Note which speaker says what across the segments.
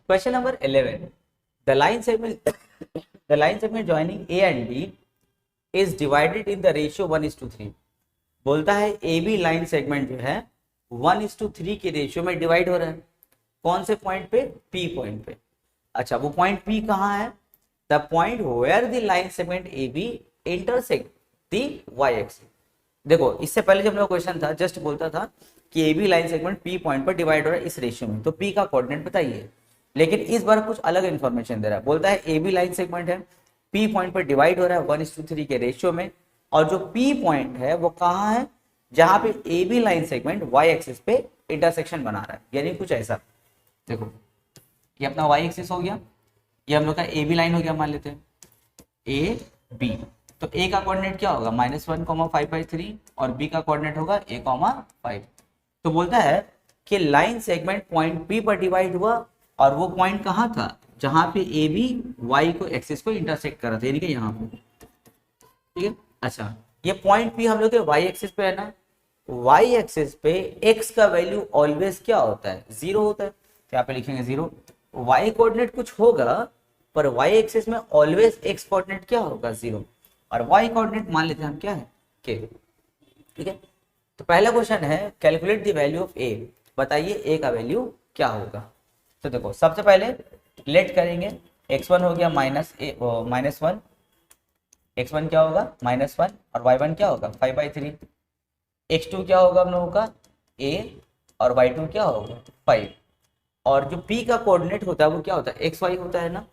Speaker 1: Question number 11, the line segment joining A and B is divided in the ratio 1:3। बोलता है ए B line segment जो है 1:3 के ratio में डिवाइड हो रहा है। कौन से पॉइंट पे? पी पॉइंट पे। अच्छा, वो पॉइंट पी कहाँ है? The point where the line segment A B intersect the Y axis. देखो, इससे पहले जब मेरा क्वेश्चन था जस्ट बोलता था कि A B line segment P point पर डिवाइड हो रहा है इस रेशियो में, तो पी का कोऑर्डिनेट बताइए। लेकिन इस बार कुछ अलग इन्फॉर्मेशन दे रहा है। बोलता है ए बी लाइन सेगमेंट है, पी पॉइंट पर डिवाइड हो रहा है 1:3 के रेशियो में, और जो पी पॉइंट है वो कहाँ है? जहां पे A B line segment Y axis पे इंटरसेक्शन बना रहा है, यानी कुछ ऐसा। देखो, ये अपना वाई एक्सिस हो गया, ये हम लोग का ए बी लाइन हो गया, मान लेते हैं ए बी। तो ए का कोऑर्डिनेट क्या होगा? -1,5/3 और बी का कोऑर्डिनेट होगा a,5। तो बोलता है कि लाइन सेगमेंट पॉइंट पी पर डिवाइड हुआ, और वो पॉइंट कहाँ था? जहां पे ए बी वाई को एक्सिस को इंटरसेक्ट कर रहा था, यानी कि यहाँ पे। ठीक है। अच्छा, ये पॉइंट पी हम लोग के वाई एक्सिस पे है ना। वाई एक्सिस पे एक्स का वैल्यू ऑलवेज क्या होता है? 0 होता है। तो यहाँ पे लिखेंगे 0। वाई कोऑर्डिनेट कुछ होगा, पर वाई एक्सिस में ऑलवेज एक्स कोऑर्डिनेट क्या होगा? 0। और वाई कोऑर्डिनेट मान लेते हैं हम क्या है? के। ठीक है। तो पहला क्वेश्चन है कैलकुलेट द वैल्यू ऑफ ए। बताइए ए का वैल्यू क्या होगा? तो देखो, सबसे पहले लेट करेंगे। x1 हो गया -1, x1 क्या होगा? -1, और y1 क्या होगा? 5/3। x2 क्या होगा हम लोगों का? a, और y2 क्या होगा? 5। और जो p का कोऑर्डिनेट होता है वो क्या होता है? xy होता है ना।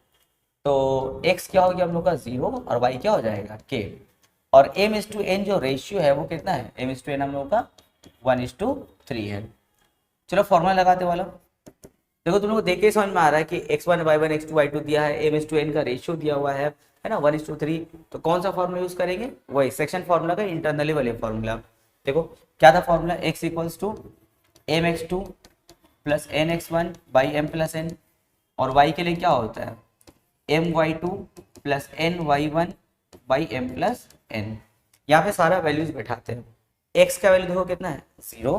Speaker 1: तो x क्या हो गया हम लोग का? 0, और y क्या हो जाएगा? k। और m:n जो रेशियो है वो कितना है? m:n हम लोग का 1:3 है। चलो फॉर्मूला लगाते वाला। देखो, तुम लोग को देख के समझ में आ रहा है कि x1 y1 x2 y2 दिया है, m:n का रेशियो दिया हुआ है ना, 1:3। तो कौन सा फॉर्मूला यूज करेंगे? वही सेक्शन फॉर्मूला का इंटरनली वाले फॉर्मूला। देखो क्या था formula? x = mx2 + nx1 / m+n, और y के लिए क्या होता है? my2 + ny1 / m+n। यहाँ पे सारा वैल्यूज बैठाते हैं। x का वैल्यू देखो कितना है? 0।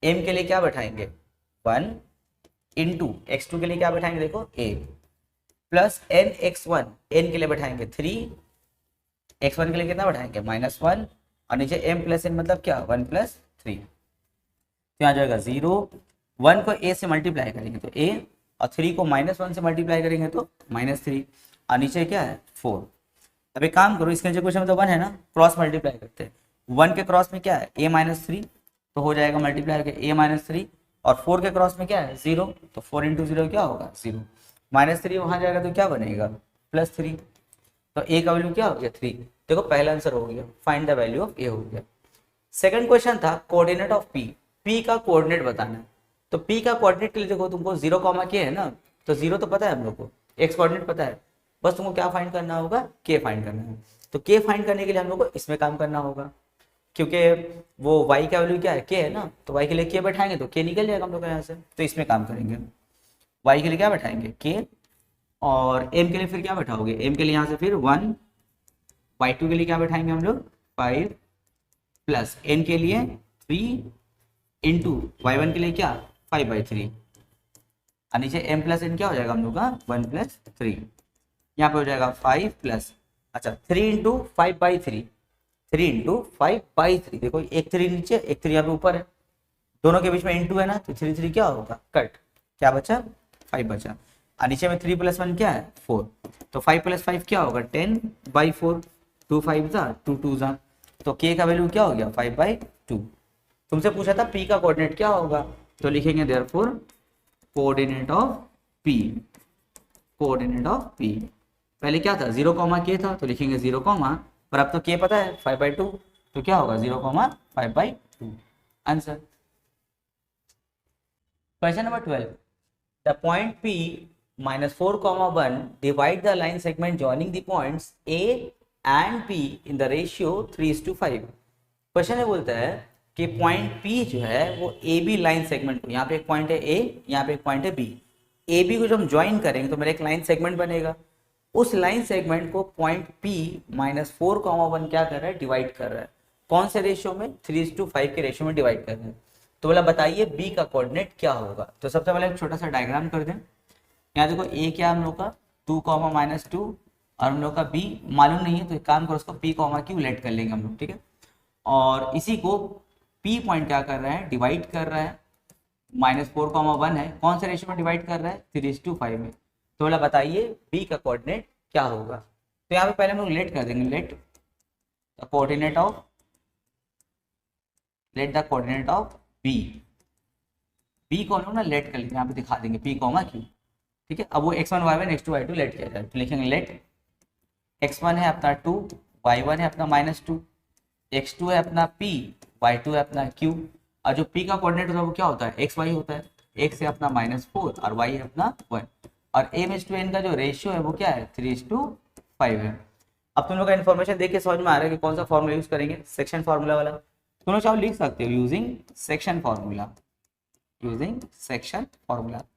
Speaker 1: m के लिए क्या बैठाएंगे? 1 इंटू x2 के लिए क्या बैठाएंगे? देखो a प्लस nx1, n के लिए बैठाएंगे 3, x1 के लिए कितना बैठाएंगे? -1, और नीचे m+n मतलब क्या? 1 + 3। तो यहाँ जाएगा 0। 1 को a से मल्टीप्लाई करेंगे तो a, और 3 को -1 से मल्टीप्लाई करेंगे तो -3, और नीचे क्या है? 4। अब एक काम करो, इसके नीचे क्वेश्चन में तो 1 है ना, क्रॉस मल्टीप्लाई करते हैं। 1 के क्रॉस में क्या है? a-3, तो हो जाएगा मल्टीप्लाई करके a-3, और 4 के क्रॉस में क्या है? 0, तो 4 × 0 क्या होगा? 0। -3 वहां जाएगा तो क्या बनेगा? +3। तो a का वैल्यू क्या हो गया? 3। देखो पहला आंसर हो गया, find the value of a हो गया। सेकंड क्वेश्चन था कोऑर्डिनेट ऑफ p। p का कोऑर्डिनेट बताना है। तो p का कोऑर्डिनेट के लिए देखो, तुमको 0, k है ना, तो 0 तो पता है हम लोग को, x कोऑर्डिनेट पता है, बस तुमको क्या फाइंड करना होगा? k फाइंड करना है। तो k फाइंड करने के लिए हम लोग को इसमें काम करना होगा, क्योंकि वो y का वैल्यू क्या है? k है ना, तो y के लिए k बैठाएंगे तो k निकल जाएगा हम लोग यहाँ से। तो इसमें काम करेंगे, y के लिए क्या बैठाएंगे? k, और m के लिए फिर क्या बैठाओगे? m के लिए यहाँ से फिर 1, y2 के लिए क्या बैठाएंगे हम लोग? 5, प्लस n के लिए 3 इंटू y1 के लिए क्या? 5/3, और नीचे m+n क्या हो जाएगा हम लोग का? 1 + 3। यहाँ पे हो जाएगा 5 प्लस, अच्छा 3 × 5/3, 3 × 5/3। देखो एक 3 नीचे, एक 3 यहाँ पे ऊपर है, दोनों के बीच में इंटू है ना, तो 3 3 क्या होगा? कट। क्या बचा? 5 बचा, और नीचे में 3 + 1 क्या है? 4। तो 5 + 5 क्या होगा? 10/4। 2 5 2 2। तो k का वैल्यू क्या हो गया? 5/2। तुमसे पूछा था p का कोऑर्डिनेट क्या होगा, तो लिखेंगे therefore coordinate of p। Coordinate of p पहले क्या था? 0, k था, तो लिखेंगे 0, पर अब तो k पता है 5/2, तो क्या होगा? 0, 5/2 answer. Question number 12, the point p -4, 1 divide the line segment joining the points a and p in the ratio 3:5। Question ये बोलता है कि पॉइंट P जो है वो ए बी लाइन सेगमेंट को, यहाँ पे एक पॉइंट है A, यहाँ पे एक पॉइंट है B, ए बी को जब हम ज्वाइन करेंगे तो मेरा एक लाइन सेगमेंट बनेगा। उस लाइन सेगमेंट को पॉइंट P -4, 1 क्या कर रहा है? डिवाइड कर रहा है। कौन से रेशियो में? 3:5 के रेशियो में डिवाइड कर रहा है। तो बोला बताइए बी का कोऑर्डिनेट क्या होगा। तो सबसे पहले एक छोटा सा डायग्राम कर दें। यहाँ देखो ए क्या हम लोग का 2, -2 और हम लोग का बी मालूम नहीं है, तो एक काम करो उसको p, q लेट कर लेंगे हम लोग, ठीक है। और इसी को p पॉइंट क्या कर रहा है, डिवाइड कर रहा है, -4, 1 है, कौन से रेशियो में डिवाइड कर रहा है, 3:5 में। तो बोला बताइए b का कोऑर्डिनेट क्या होगा। तो यहाँ पे पहले हम लोग लेट कर देंगे, let the coordinate of b। b को हम लोग ना लेट कर लेंगे, यहाँ पे दिखा देंगे p, q, ठीक है। अब वो x1 y1 x2 y2 late किया जाए, तो लिखेंगे लेट x1 है अपना 2, y1 है अपना -2, x2 है अपना p, y2 है अपना q। और जो p का कोऑर्डिनेट होता है वो क्या होता है, x y होता है, x है अपना -4 और y है अपना 1। और m/n का जो रेशियो है वो क्या है, 3:5 है। अब तुम लोग का इन्फॉर्मेशन देख के समझ में आ रहा है कि कौन सा फॉर्मूला यूज करेंगे, सेक्शन फॉर्मूला वाला। तुम लोग चाहो लिख सकते हो यूजिंग सेक्शन फॉर्मूला।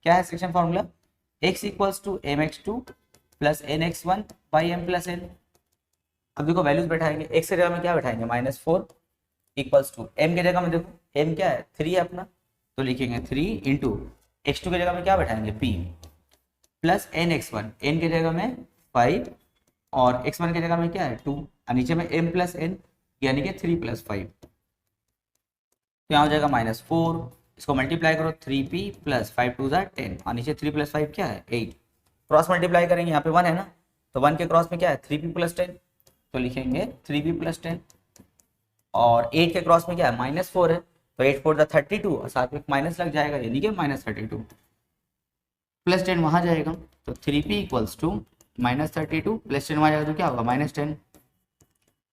Speaker 1: क्या है section formula, x = mx2 + nx1 / m + n। अब देखो वैल्यूज बैठाएंगे, x की जगह में क्या बैठाएंगे, -4 = m की जगह में देखो m क्या है, 3 है अपना, तो लिखेंगे 3 × x2 की जगह में क्या बैठाएंगे, p + nx1, n की जगह में 5 और x1 की जगह में क्या है 2 और नीचे में m + n यानी कि 3 + 5। तो यहाँ हो जाएगा -4, इसको मल्टीप्लाई करो 3p + 5 2 = 10 और नीचे 3 + 5 क्या है 8। क्रॉस मल्टीप्लाई करेंगे, यहाँ पे 1 है ना, तो 1 के क्रॉस में क्या है 3p + 10, तो लिखेंगे 3p + 10। और 8 के क्रॉस में क्या है -4 है, तो 8 4 32 और साथ में माइनस लग जाएगा यानी कि -32 + 10 वहाँ जाएगा, तो 3p = -32 + 10 वहाँ जाएगा तो क्या होगा -10।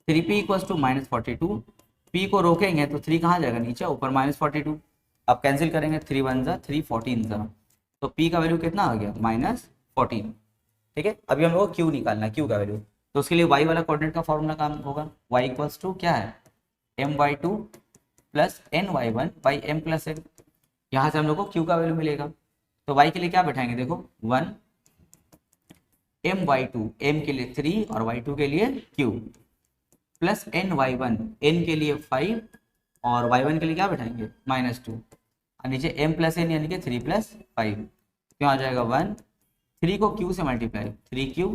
Speaker 1: 3p = -42, p को रोकेंगे तो 3 कहाँ जाएगा नीचे, ऊपर -42। अब कैंसिल करेंगे 3 1 = 3 14 ज़ा, तो p का वैल्यू कितना आ गया -14, ठीक है। अभी हम लोग को q निकालना है, q का वैल्यू, तो उसके लिए y वाला कोऑर्डिनेट का फॉर्मूला काम होगा, y = क्या है my2 + ny1 / m + n। यहाँ से हम लोग को q का वैल्यू मिलेगा, तो y के लिए क्या बैठाएंगे, देखो 1 my2, m के लिए 3 और y2 के लिए q + ny1, n के लिए 5 और y1 के लिए क्या बैठाएंगे -2 और नीचे m + n यानी कि 3 + 5, क्यों आ जाएगा 1, 3 को q से मल्टीप्लाई 3q,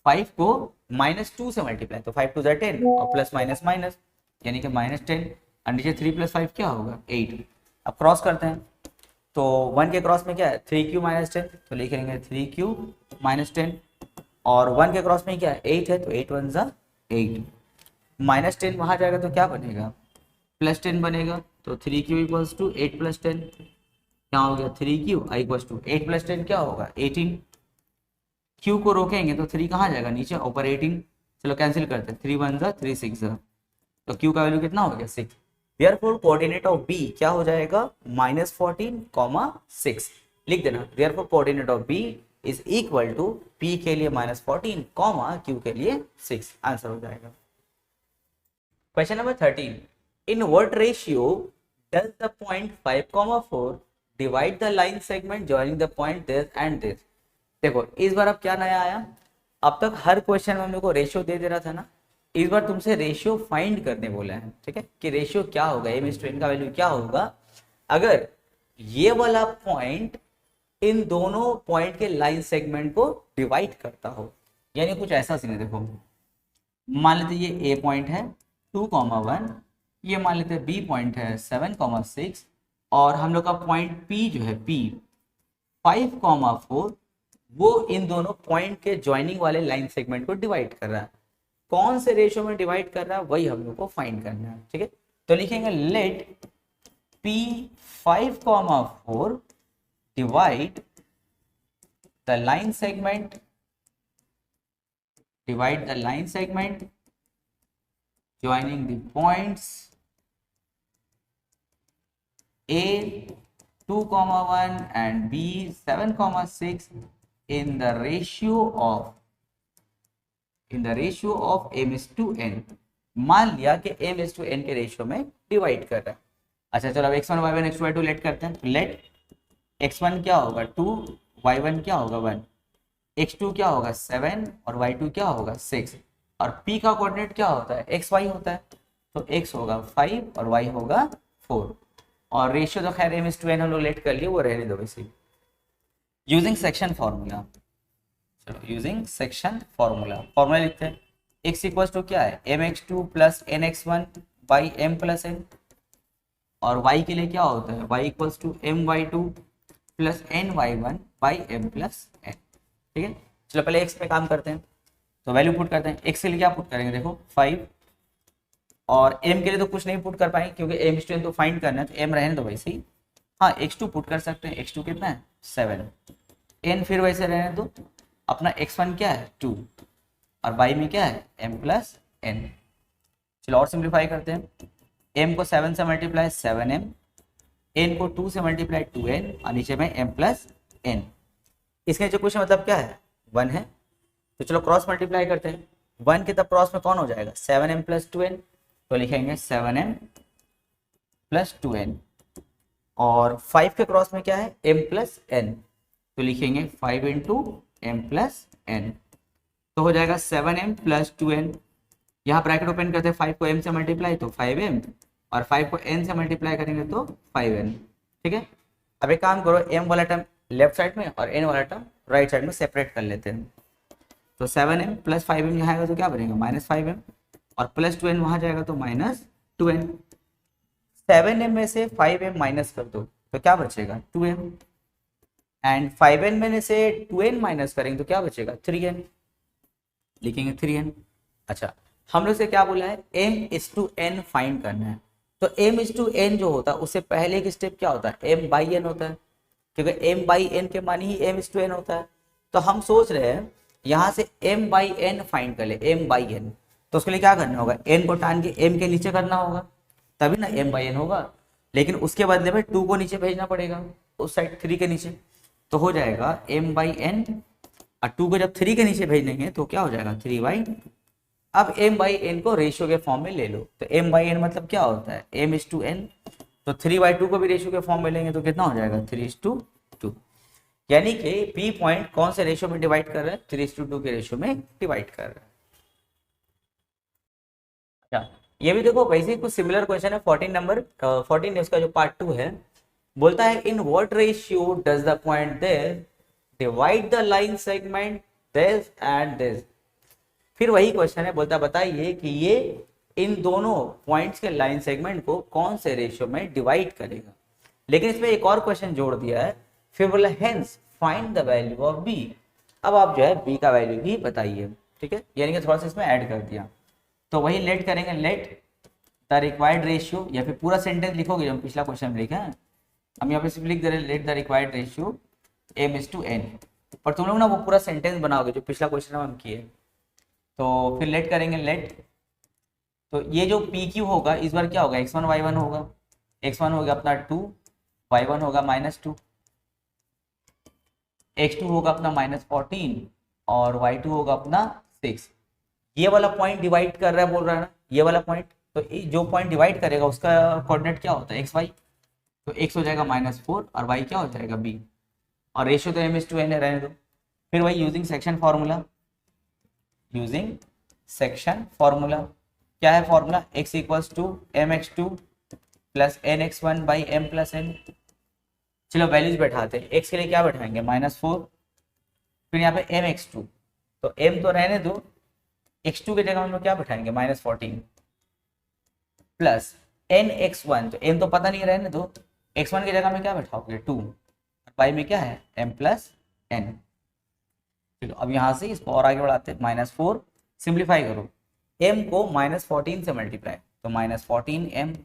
Speaker 1: 5 को -2 से मल्टीप्लाई तो 5 2 = 10 और प्लस माइनस माइनस यानी कि -10 और नीचे 3 + 5 क्या होगा 8। अब क्रॉस करते हैं, तो 1 के क्रॉस में क्या है 3q - 10, तो लिखेंगे 3q - 10 और 1 के क्रॉस में क्या है 8 है, तो 8 1 = 8, -10 वहाँ जाएगा तो क्या बनेगा +10 बनेगा, तो 3q = 8 + 10, क्या हो गया 3q = 8 + 10 क्या होगा 18। q को रोकेंगे तो 3 कहाँ जाएगा नीचे, ऊपर 18, चलो कैंसिल करते हैं 3 1 = 3 6 ज़ा, तो q का वैल्यू कितना हो गया 6। देयरफॉर कोऑर्डिनेट ऑफ b क्या हो जाएगा -14, 6 लिख देना। Therefore coordinate of b is equal to p के लिए -14, q के लिए 6, आंसर हो जाएगा। Question number 13, in what ratio does the point 5, 4 divide the line segment joining the point this and this. देखो इस बार अब क्या नया आया, अब तक हर क्वेश्चन में हम लोग को रेशियो दे रहा था ना, इस बार तुमसे रेशियो फाइंड करने बोला है, ठीक है, कि रेशियो क्या होगा, m/n का वैल्यू क्या होगा अगर ये वाला पॉइंट इन दोनों पॉइंट के लाइन सेगमेंट को डिवाइड करता हो। यानी कुछ ऐसा सीन है, देखो मान लेते ये a पॉइंट है 2, 1, ये मान लेते b पॉइंट है 7, 6 और हम लोग का पॉइंट p जो है p 5, 4 वो इन दोनों पॉइंट के ज्वाइनिंग वाले लाइन सेगमेंट को डिवाइड कर रहा है। कौन से रेशियो में डिवाइड कर रहा है वही हम लोग को फाइंड करना है, ठीक है। तो लिखेंगे let p 5, 4 divide the line segment joining the points a 2, 1 and b 7, 6 in the ratio of m/n। मान लिया कि m/n के रेशियो में डिवाइड कर रहा है। अच्छा चलो अब x1 y1 x2 y2 late करते हैं, तो लेट x1 क्या होगा 2, y1 क्या होगा 1, x2 क्या होगा 7 और y2 क्या होगा 6 और p का कोऑर्डिनेट क्या होता है x y होता है, तो x होगा 5 और y होगा 4। और रेशियो तो खैर m/n हम लोग लेट कर लिए, वो रहने दो वैसे। यूजिंग सेक्शन फॉर्मूला, चलो यूजिंग सेक्शन फॉर्मूला लिखते हैं। x इक्वल टू क्या है mx2 plus nx1 by m plus n, और y के लिए क्या होता है y equal to my2 plus ny1 by m plus n। ठीक है, चलो पहले x पे काम करते हैं, तो वैल्यू पुट करते हैं। x के लिए क्या पुट करेंगे, देखो 5, और m के लिए तो कुछ नहीं पुट कर पाएंगे क्योंकि m/n तो फाइंड करना है, तो m रहने दो वैसे ही। हाँ x2 पुट कर सकते हैं, x2 कितना है 7, n फिर वैसे रहने दो, अपना x1 क्या है 2, और बाई में क्या है m प्लस n। चलो और सिंप्लीफाई करते हैं, m को 7 से मल्टीप्लाई 7m, n को 2 से मल्टीप्लाई 2n, और नीचे में m प्लस n। इसके नीचे कुछ मतलब क्या है 1 है, तो चलो क्रॉस मल्टीप्लाई करते हैं। 1 के तब क्रॉस में कौन हो जाएगा 7m प्लस 2n, तो लिखेंगे 7m प्लस 2n, और 5 के क्रॉस में क्या है m प्लस n, तो लिखेंगे 5 इंटू m प्लस n, तो हो जाएगा 7m प्लस 2n। यहाँ ब्रैकेट ओपन करते हैं, 5 को m से मल्टीप्लाई तो 5m, और 5 को n से मल्टीप्लाई करेंगे तो 5n। ठीक है, अब एक काम करो, m वाला टर्म लेफ्ट साइड में और n वाला टर्म राइट साइड में सेपरेट कर लेते हैं। तो 7m प्लस 5m यहाँ आएगा तो क्या बनेगा -5m, और प्लस 2n वहाँ जाएगा तो -2n। 7m में से 5m माइनस कर दो तो क्या बचेगा 2m, एंड 5n में से 2n माइनस करेंगे तो क्या बचेगा 3n, लिखेंगे 3n। अच्छा, हम लोग से क्या बोला है m/n फाइंड करना है, तो m/n जो होता है उससे पहले एक स्टेप क्या होता है m/n होता है, क्योंकि m/n के मान ही m/n होता है। तो हम सोच रहे हैं यहाँ से m/n फाइंड कर ले, m/n, तो उसके लिए क्या करना होगा n को टान के m के नीचे करना होगा, तभी ना m/n होगा, लेकिन उसके बदले में 2 को नीचे भेजना पड़ेगा उस साइड 3 के नीचे, तो हो जाएगा m/n, और 2 को जब 3 के नीचे भेजेंगे तो क्या हो जाएगा 3/। अब m/n को रेशियो के फॉर्म में ले लो, तो m/n मतलब क्या होता है m/n, तो 3/2 को भी रेशियो के फॉर्म में लेंगे तो कितना हो जाएगा 3:2, यानी कि p पॉइंट कौन से रेशियो में डिवाइड कर रहा है 3:2 के रेशियो में डिवाइड कर रहा है। अच्छा, ये भी देखो वैसे ही कुछ सिमिलर क्वेश्चन है 14 नंबर 14 इसका जो पार्ट 2 है, बोलता है in what ratio does the point there divide the line segment this and this. फिर वही क्वेश्चन है, बोलता बताइए कि ये इन दोनों पॉइंट्स के लाइन सेगमेंट को कौन से रेशियो में डिवाइड करेगा, लेकिन इसमें एक और क्वेश्चन जोड़ दिया है, फिर बोला hence find the value of B. अब आप जो है बी का वैल्यू भी बताइए। ठीक है, यानी कि थोड़ा सा इसमें ऐड कर दिया, तो वही लेट करेंगे, लेट द रिक्वायर्ड रेशियो, या फिर पूरा सेंटेंस लिखोगे जो हम पिछला क्वेश्चन में लिखा है, हम यहाँ पे सिर्फ लिख दे रहे late the required ratio m/n, पर तुम लोग ना वो पूरा सेंटेंस बनाओगे जो पिछला क्वेश्चन में हम किए, तो फिर लेट करेंगे लेट, तो ये जो PQ होगा इस बार क्या होगा x1 y1 होगा, x1 हो गया अपना 2, y1 होगा -2, x2 होगा अपना -14, और y2 होगा अपना 6। ये वाला पॉइंट डिवाइड कर रहा है बोल रहा है ना, ये वाला पॉइंट, तो जो पॉइंट डिवाइड करेगा उसका कोऑर्डिनेट क्या होता है xy, तो x हो जाएगा -4 और y क्या हो जाएगा b, और रेशियो तो m/n है रहने दो। फिर वही using section formula, using section formula क्या है formula x equals to mx2 plus nx1 by m plus n। चलो वैल्यूज बैठाते हैं, x के लिए क्या बैठाएंगे -4, फिर यहाँ पे mx2, तो m तो रहने दो, x2 की जगह हम लोग क्या बैठाएंगे -14 प्लस nx1, तो m तो पता नहीं रहने दो, x1 की जगह में क्या बैठाओगे 2, बाई में क्या है m प्लस n। चलो अब यहाँ से इसको और आगे बढ़ाते हैं, -4 सिंप्लीफाई करो, m को -14 से मल्टीप्लाई तो -14m,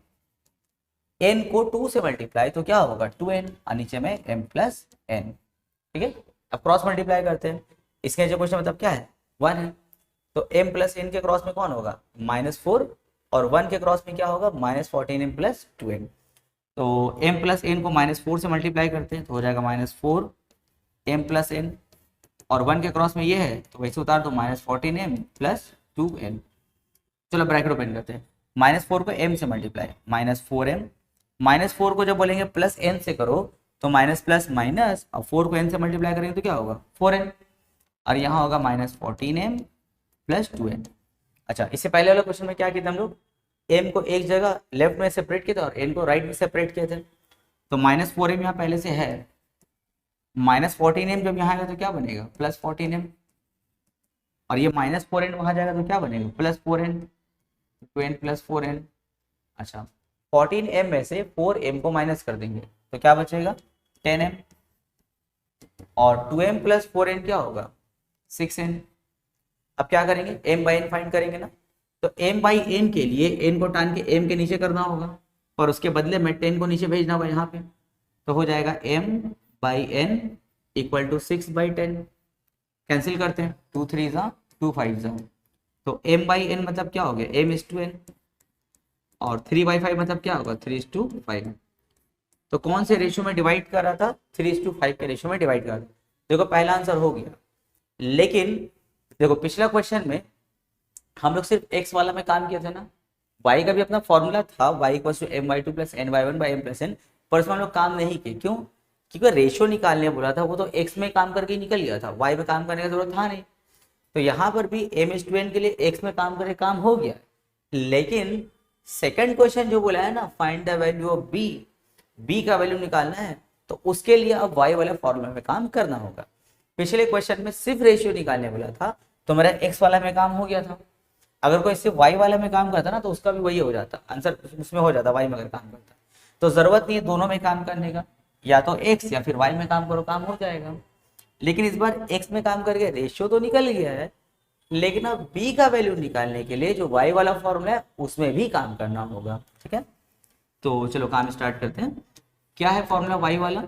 Speaker 1: n को 2 से मल्टीप्लाई तो क्या होगा 2n, और नीचे में m प्लस n। ठीक है, अब क्रॉस मल्टीप्लाई करते हैं, इसके जो क्वेश्चन मतलब क्या है 1 है, तो m प्लस n के क्रॉस में कौन होगा -4, और 1 के क्रॉस में क्या होगा -14m प्लस 2n, तो m प्लस n को -4 से मल्टीप्लाई करते हैं तो हो जाएगा -4m प्लस n, और 1 के क्रॉस में ये है तो वैसे उतार दो -14m प्लस 2n। चलो ब्रैकेट ओपन करते हैं, -4 को m से मल्टीप्लाई -4m, -4 को जब बोलेंगे प्लस n से करो तो माइनस प्लस माइनस, और 4 को n से मल्टीप्लाई करेंगे तो क्या होगा 4n, और यहाँ होगा -14m प्लस 2n। अच्छा, इससे पहले वाला क्वेश्चन में क्या किया हम लोग m को एक जगह लेफ्ट में सेपरेट किए थे और n को राइट में सेपरेट किए थे, तो -4m यहाँ पहले से है, -14m जब यहाँ आएगा तो क्या बनेगा +14m, और ये -4n वहां जाएगा तो क्या बनेगा +4n, 2n + 4n। अच्छा 14m में से 4m को माइनस कर देंगे तो क्या बचेगा 10m, और 2m + 4n क्या होगा 6n। अब क्या करेंगे m/n फाइंड करेंगे ना, तो m/n के लिए n को टान के m के नीचे करना होगा और उसके बदले में 10 को नीचे भेजना होगा यहाँ पे, तो हो जाएगा m/n = 6/10। कैंसिल करते हैं, 2 3 ज़ा 2 5 ज़ा, तो m/n मतलब क्या हो गया m/n, और 3/5 मतलब क्या होगा 3:5। तो कौन से रेशियो में डिवाइड कर रहा था 3:5 के रेशियो में डिवाइड कर रहा था। देखो पहला आंसर हो गया, लेकिन देखो पिछला क्वेश्चन में हम लोग सिर्फ x वाला में काम किया था ना, y का भी अपना फॉर्मूला था y = m/2 + n/1/m + n, पर उसमें हम लोग काम नहीं किए। क्यों? क्योंकि रेशियो निकालने बोला था, वो तो x में काम करके निकल गया था, y में काम करने की जरूरत था नहीं। तो यहाँ पर भी m/n के लिए x में काम करके काम हो गया, लेकिन सेकंड क्वेश्चन जो बोला है ना find the value of b का वैल्यू निकालना है, तो उसके लिए अब y वाले फॉर्मूला में काम करना होगा। पिछले क्वेश्चन में सिर्फ रेशियो निकालने बोला था तो मेरा x वाला में काम हो गया था, अगर कोई सिर्फ y वाला में काम करता ना तो उसका भी वही हो जाता, आंसर उसमें हो जाता y में अगर काम करता। तो जरूरत नहीं है दोनों में काम करने का, या तो x या फिर y में काम करो, काम हो जाएगा। लेकिन इस बार x में काम करके रेशियो तो निकल गया है, लेकिन अब b का वैल्यू निकालने के लिए जो y वाला फॉर्मूला है उसमें भी काम करना होगा। ठीक है, तो चलो काम स्टार्ट करते हैं। क्या है फॉर्मूला y वाला,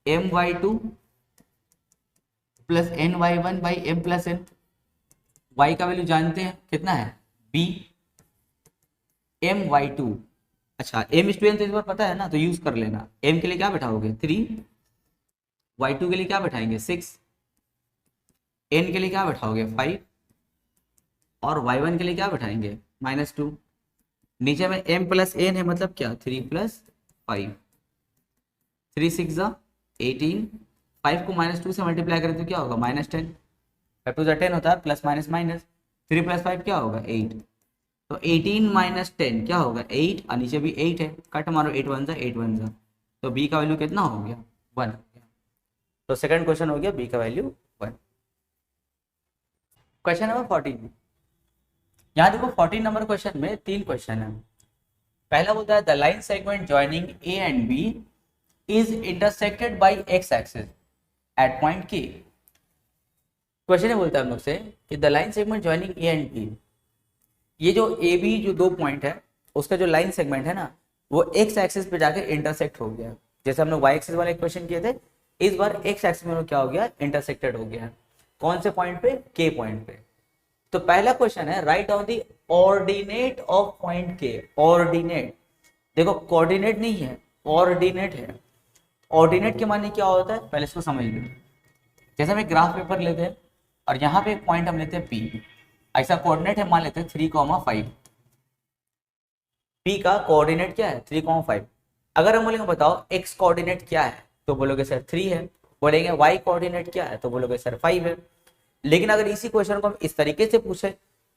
Speaker 1: m/2 + n/1/m + n। y का वैल्यू जानते हैं कितना है b, m/2। अच्छा m/n तो इस बार पता है ना, तो यूज कर लेना। m के लिए क्या बैठाओगे 3, y2 के लिए क्या बैठाएंगे 6, n के लिए क्या बैठाओगे 5, और y1 के लिए क्या बैठाएंगे -2। नीचे में m + n है मतलब क्या 3 + 5, 3 6 ज़ा 18, 5 को -2 से मल्टीप्लाई करें तो क्या होगा -10, 5 2 10 होता है, प्लस माइनस माइनस, 3 + 5 क्या होगा 8, तो 18 - 10 क्या होगा 8, और नीचे भी 8 है, कट मारो 8 1 ज़ा 8 1 ज़ा, तो b का वैल्यू कितना हो गया 1 हो गया। तो सेकंड क्वेश्चन हो गया b का वैल्यू 1। क्वेश्चन नंबर 14, यहाँ देखो 14 नंबर क्वेश्चन में 3 क्वेश्चन है। पहला बोलता है the line segment joining a and b is intersected by x axis at point k। Question बोलता है हम लोग से कि the line segment joining a and b, ये जो ए बी जो 2 पॉइंट है उसका जो लाइन सेगमेंट है ना वो x एक्सिस पे जाके इंटरसेक्ट हो गया। जैसे हम लोग y एक्सिस वाले क्वेश्चन किए थे, इस बार x एक्सिस में क्या हो गया इंटरसेक्टेड हो गया। कौन से पॉइंट पे k पॉइंट पे। तो पहला क्वेश्चन है write down the ordinate of point के। ऑर्डिनेट, देखो कोऑर्डिनेट नहीं है ऑर्डिनेट है। ऑर्डिनेट के माने क्या होता है पहले इसको समझ लो। जैसे हम एक ग्राफ पेपर लेते हैं और यहाँ पे एक पॉइंट हम लेते हैं P, ऐसा कोऑर्डिनेट है मान लेते हैं 3,5। P का कोऑर्डिनेट क्या है 3,5। अगर हम बोलेंगे बताओ x कोऑर्डिनेट क्या है तो बोलोगे सर 3 है, बोलेंगे y कोऑर्डिनेट क्या है तो बोलोगे सर 5 है। लेकिन अगर इसी क्वेश्चन को हम इस तरीके से पूछे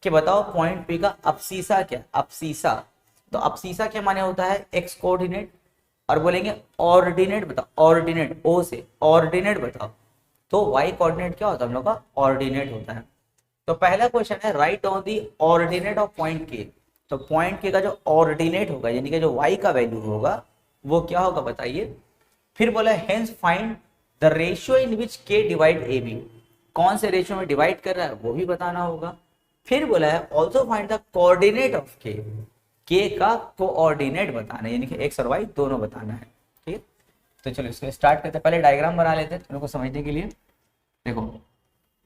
Speaker 1: कि बताओ पॉइंट P का अपसीसा क्या, अपसीसा, तो अपसीसा क्या माने होता है x कोऑर्डिनेट, और बोलेंगे ऑर्डिनेट बताओ, ऑर्डिनेट ओ से ऑर्डिनेट बताओ, तो y कोऑर्डिनेट क्या होता है हम लोग का ऑर्डिनेट होता है। तो पहला क्वेश्चन है right on the ordinate of point के। तो पॉइंट के का जो ऑर्डिनेट होगा यानी कि जो y का वैल्यू होगा वो क्या होगा बताइए। फिर बोला hence find the ratio in which k divide A B, कौन से रेशियो में डिवाइड कर रहा है वो भी बताना होगा। फिर बोला है also find the coordinate of k, k का कोऑर्डिनेट बताना है यानी कि x और y दोनों बताना है। ठीक है, तो चलो इसको स्टार्ट करते हैं। पहले डायग्राम बना लेते हैं को समझने के लिए। देखो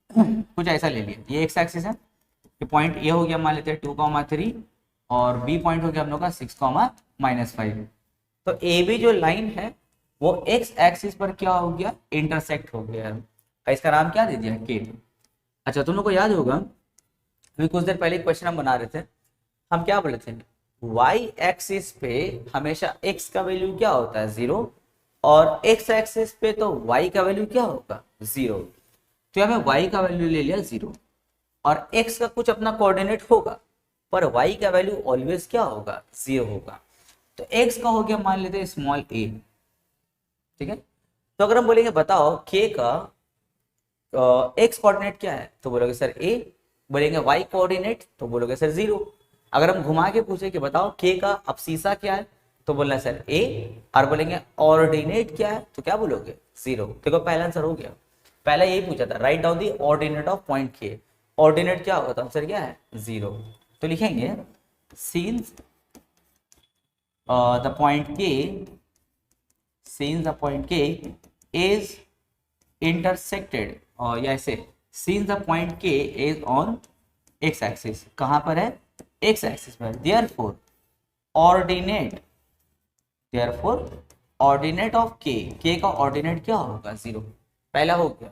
Speaker 1: कुछ ऐसा ले लिया, ये x एक्सिस है, ये पॉइंट ए हो गया मान लेते हैं 2,3 और b पॉइंट हो गया हम लोग का 6,-5। तो ए बी जो लाइन है वो x एक्सिस पर क्या हो गया इंटरसेक्ट हो गया है, इसका नाम क्या दे दिया k। अच्छा तुम लोग को याद होगा अभी कुछ देर पहले क्वेश्चन हम बना रहे थे, हम क्या बोले थे y एक्सिस पे हमेशा x का वैल्यू क्या होता है 0 और x एक्सिस पे तो y का वैल्यू क्या होगा 0। तो हमें y का वैल्यू ले लिया 0 और x का कुछ अपना कोऑर्डिनेट होगा, पर y का वैल्यू ऑलवेज क्या होगा, 0 होगा। तो x का हो गया मान लेते हैं स्मॉल a, ठीक है। तो अगर हम बोलेंगे बताओ k का x कोऑर्डिनेट क्या है, तो बोलोगे सर a। बोलेंगे y कोऑर्डिनेट, तो बोलोगे सर 0। अगर हम घुमा के पूछे कि बताओ k का अब्सीसा क्या है, तो बोलना सर a। और बोलेंगे ऑर्डिनेट क्या है, तो क्या बोलोगे 0। देखो पहला आंसर हो गया। पहला यही पूछा था, write down the ordinate of point k। Ordinate क्या होगा, तो आंसर क्या है 0। तो लिखेंगे since the point k, since the point k is intersected, और या ऐसे since the point k is on x axis, कहां पर है, x एक्सिस पर, therefore ordinate, therefore ordinate of k का ऑर्डिनेट क्या होगा 0। पहला हो गया।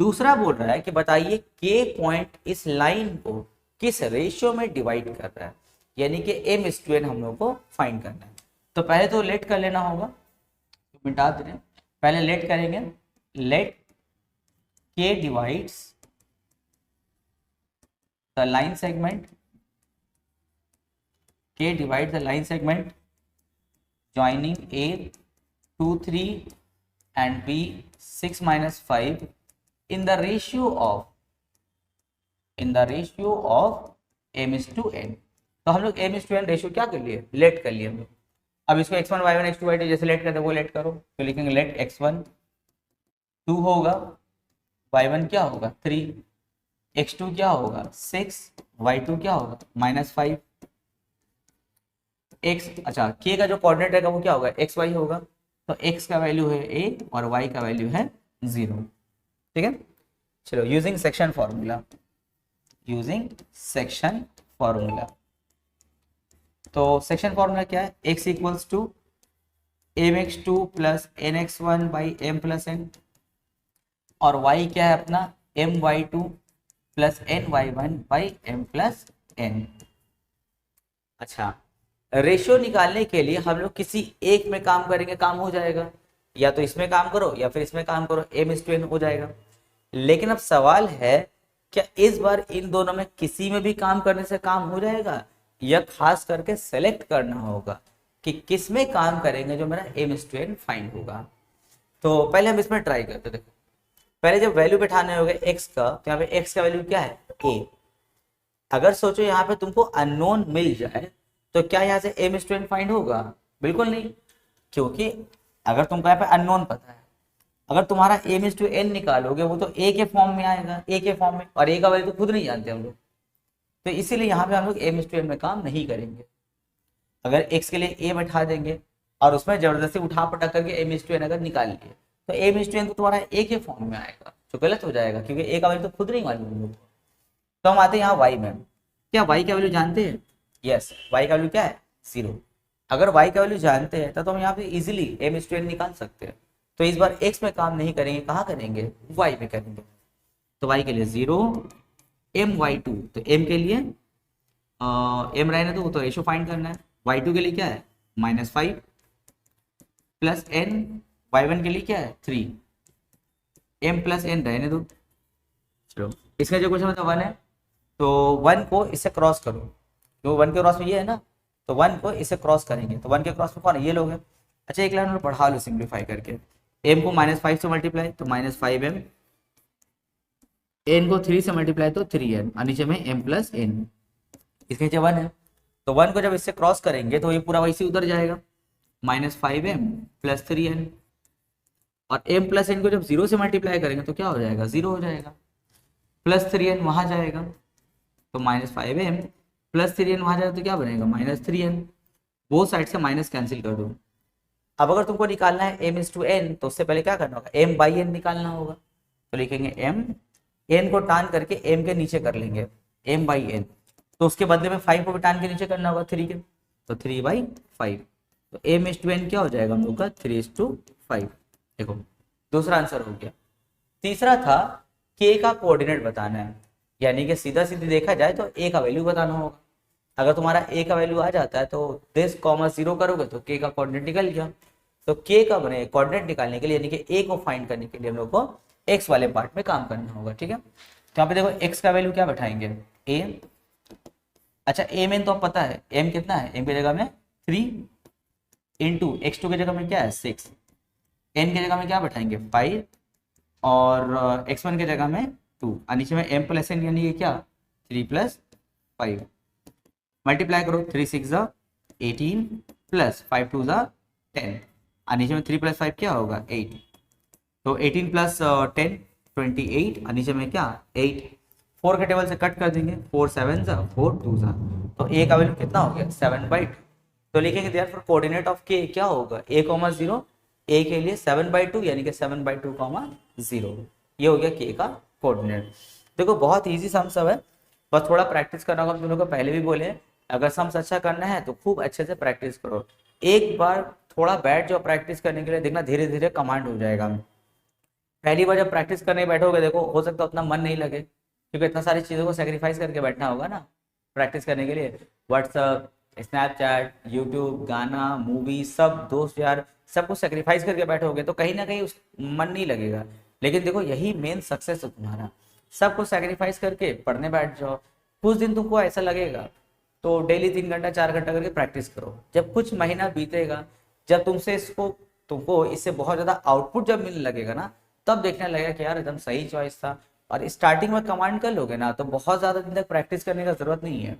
Speaker 1: दूसरा बोल रहा है कि बताइए k पॉइंट इस लाइन को किस रेशियो में डिवाइड कर रहा है, यानी कि m/n हम लोग को फाइंड करना है। तो पहले तो लेट कर लेना होगा, तो मिटा दे रहे हैं। पहले लेट करेंगे, let k divides the line segment, k divide the line segment joining a 2 3 and b 6 minus 5 in the ratio of m/n। तो हम लोग m/n रेशियो क्या कर लिए, लेट कर लिए हम लोग। अब इसको x1 y1 x2 y2 जैसे लेट करते वो लेट करो। तो लिखेंगे लेट x1 2 होगा, y1 क्या होगा 3, x2 क्या होगा 6, y2 क्या होगा -5। x, अच्छा k का जो कोऑर्डिनेट रहेगा वो क्या होगा x y होगा। तो x का वैल्यू है a और y का वैल्यू है 0, ठीक है। चलो using section formula, using section formula. तो सेक्शन फॉर्मूला क्या है, x equals to mx2 plus nx1 by m plus n, और y क्या है अपना my2 plus ny1 by m plus n। अच्छा, रेशियो निकालने के लिए हम लोग किसी एक में काम करेंगे, काम हो जाएगा, या तो इसमें काम करो या फिर इसमें काम करो, m/n हो जाएगा। लेकिन अब सवाल है क्या इस बार इन दोनों में किसी में भी काम करने से काम हो जाएगा, या खास करके सेलेक्ट करना होगा कि किस में काम करेंगे जो मेरा m/n फाइंड होगा। तो पहले हम इसमें ट्राई करते, देखो पहले जब वैल्यू बैठाने होगा x का, तो यहाँ पे x का वैल्यू क्या है a। अगर सोचो यहाँ पे तुमको अननोन मिल जाए तो क्या यहाँ से m/n फाइंड होगा, बिल्कुल नहीं, क्योंकि अगर तुमको यहाँ पे अननोन पता है, अगर तुम्हारा m/n निकालोगे वो तो a के फॉर्म में आएगा, a के फॉर्म में, और a का वैल्यू तो खुद नहीं जानते हम लोग। तो इसीलिए यहाँ पे हम लोग m/n में काम नहीं करेंगे। अगर x के लिए a बैठा देंगे और उसमें जबरदस्ती उठा पटक करके m/n अगर निकाल लिए तो m/n तो तुम्हारा a के फॉर्म में आएगा, जो गलत हो जाएगा क्योंकि a का वैल्यू तो खुद नहीं मालूम हम लोग को। तो हम आते हैं यहाँ y में, क्या y का वैल्यू जानते हैं, यस y का वैल्यू क्या है 0। अगर y का वैल्यू जानते हैं तो हम यहाँ पे इजीली m/n निकाल सकते हैं। तो इस बार x में काम नहीं करेंगे, कहाँ करेंगे, y में करेंगे। तो y के लिए 0, my2, तो m के लिए m रहने दो, तो रेशियो फाइंड करना है। y2 के लिए क्या है -5 प्लस n, y1 के लिए क्या है 3, m प्लस n रहने दो। चलो इसका जो क्वेश्चन मतलब 1 है, तो 1 को इससे क्रॉस करो, तो 1 के क्रॉस में ये है ना, तो 1 को इससे क्रॉस करेंगे, तो 1 के क्रॉस में कौन है, ये लोग हैं। अच्छा एक लाइन और बढ़ा लो सिंप्लीफाई करके, m को -5 से मल्टीप्लाई तो -5m, n को 3 से मल्टीप्लाई तो 3n, और नीचे में m प्लस n, इसके नीचे 1 है। तो 1 को जब इससे क्रॉस करेंगे तो ये पूरा वैसे उधर जाएगा, -5m प्लस 3n, और m प्लस n को जब 0 से मल्टीप्लाई करेंगे तो क्या हो जाएगा 0 हो जाएगा, प्लस 3n वहां जाएगा, तो -5m प्लस 3n वहां जाएगा तो क्या बनेगा -3n, बोथ साइड से माइनस कैंसिल कर दो। अब अगर तुमको निकालना है m/n तो उससे पहले क्या करना होगा, m/n निकालना होगा। तो लिखेंगे m, n को टान करके m के नीचे कर लेंगे m/n, तो उसके बदले में 5 को भी टान के नीचे करना होगा 3 के, तो 3/5, तो m/n क्या हो जाएगा हम लोग का 3:5। देखो दूसरा आंसर हो गया। तीसरा था k का कोऑर्डिनेट बताना है, यानी कि सीधा सीधी देखा जाए तो a का वैल्यू बताना होगा। अगर तुम्हारा a का वैल्यू आ जाता है तो दिस कॉमा 0 करोगे तो k का कोऑर्डिनेट निकल गया। तो k का बने कोऑर्डिनेट निकालने के लिए यानी कि a को फाइंड करने के लिए हम लोग को x वाले पार्ट में काम करना होगा, ठीक है। तो यहाँ पे देखो x का वैल्यू क्या बैठाएंगे a, अच्छा एम एन तो अब पता है, एम कितना है, एम की जगह में 3 इंटू x2 की जगह में क्या है 6, n की जगह में क्या बैठाएंगे 5 और x1 की जगह में 2 और नीचे में m प्लस n यानी ये क्या 3 प्लस 5 मल्टीप्लाई करो 3 6 जा 18 प्लस 5 2 जा 10 और नीचे में 3 प्लस 5 क्या होगा 8, तो 18 प्लस 10 28 और नीचे में क्या 8, 4 के टेबल से कट कर देंगे 4 7 जा 4 2 जा, तो a का वैल्यू कितना हो गया 7/2, तो लिखेंगे देयरफॉर कोऑर्डिनेट ऑफ k क्या होगा a,0 a के लिए 7/2 यानी कि 7/2, 0, ये हो गया k का कोऑर्डिनेट। देखो बहुत इजी सम सब है, बस थोड़ा प्रैक्टिस करना होगा। हम लोगों को पहले भी बोले अगर सम्स अच्छा करना है तो खूब अच्छे से प्रैक्टिस करो, एक बार थोड़ा बैठ जाओ प्रैक्टिस करने के लिए, देखना धीरे धीरे कमांड हो जाएगा। पहली बार जब प्रैक्टिस करने बैठोगे देखो हो सकता है उतना मन नहीं लगे, क्योंकि इतना सारी चीज़ों को सेक्रीफाइस करके बैठना होगा ना प्रैक्टिस करने के लिए, व्हाट्सअप स्नैपचैट यूट्यूब गाना मूवी सब दोस्त यार सब कुछ सेक्रीफाइस करके बैठोगे तो कहीं ना कहीं उस मन नहीं लगेगा। लेकिन देखो यही मेन सक्सेस है तुम्हारा, सब कुछ सेक्रीफाइस करके पढ़ने बैठ जाओ, कुछ दिन तुमको ऐसा लगेगा तो डेली 3 घंटा 4 घंटा करके प्रैक्टिस करो, जब कुछ महीना बीतेगा जब तुमको इससे बहुत ज़्यादा आउटपुट जब मिलने लगेगा ना तब देखने लगेगा कि यार एकदम सही चॉइस था। और स्टार्टिंग में कमांड कर लोगे ना तो बहुत ज़्यादा दिन तक प्रैक्टिस करने का ज़रूरत नहीं है।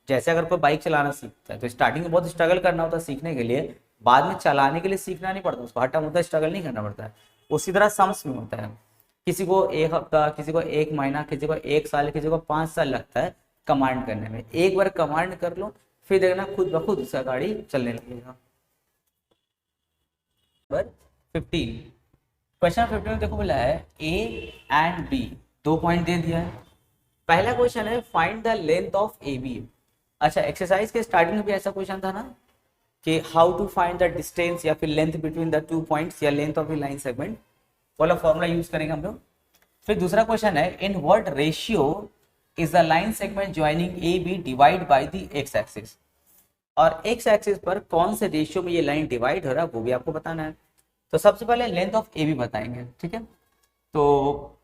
Speaker 1: जैसे अगर कोई बाइक चलाना सीखता है तो स्टार्टिंग में बहुत स्ट्रगल करना होता है सीखने के लिए, बाद में चलाने के लिए सीखना नहीं पड़ता, उसको हर टाइम उतना स्ट्रगल नहीं करना पड़ता है। उसी तरह सम्स में होता है, किसी को 1 हफ्ता किसी को 1 महीना किसी को 1 साल किसी को 5 साल लगता है कमांड करने में। एक बार कमांड कर लो फिर देखना खुद ब खुद उसका गाड़ी चलने लगेगा। 15 क्वेश्चन 15 में देखो बोला है ए एंड बी, 2 पॉइंट दे दिया है। पहला क्वेश्चन है find the length of A B. अच्छा एक्सरसाइज के स्टार्टिंग में भी ऐसा क्वेश्चन था ना कि how to find the distance या फिर लेंथ बिटवीन द 2 पॉइंट्स या length of a line segment, वाला फॉर्मूला यूज करेंगे हम लोग। फिर दूसरा क्वेश्चन है in what ratio is the line segment joining A B divide by the X axis, और एक्स एक्सिस पर कौन से रेशियो में ये लाइन डिवाइड हो रहा है वो भी आपको बताना है। तो सबसे पहले लेंथ ऑफ ए बी बताएंगे, ठीक है। तो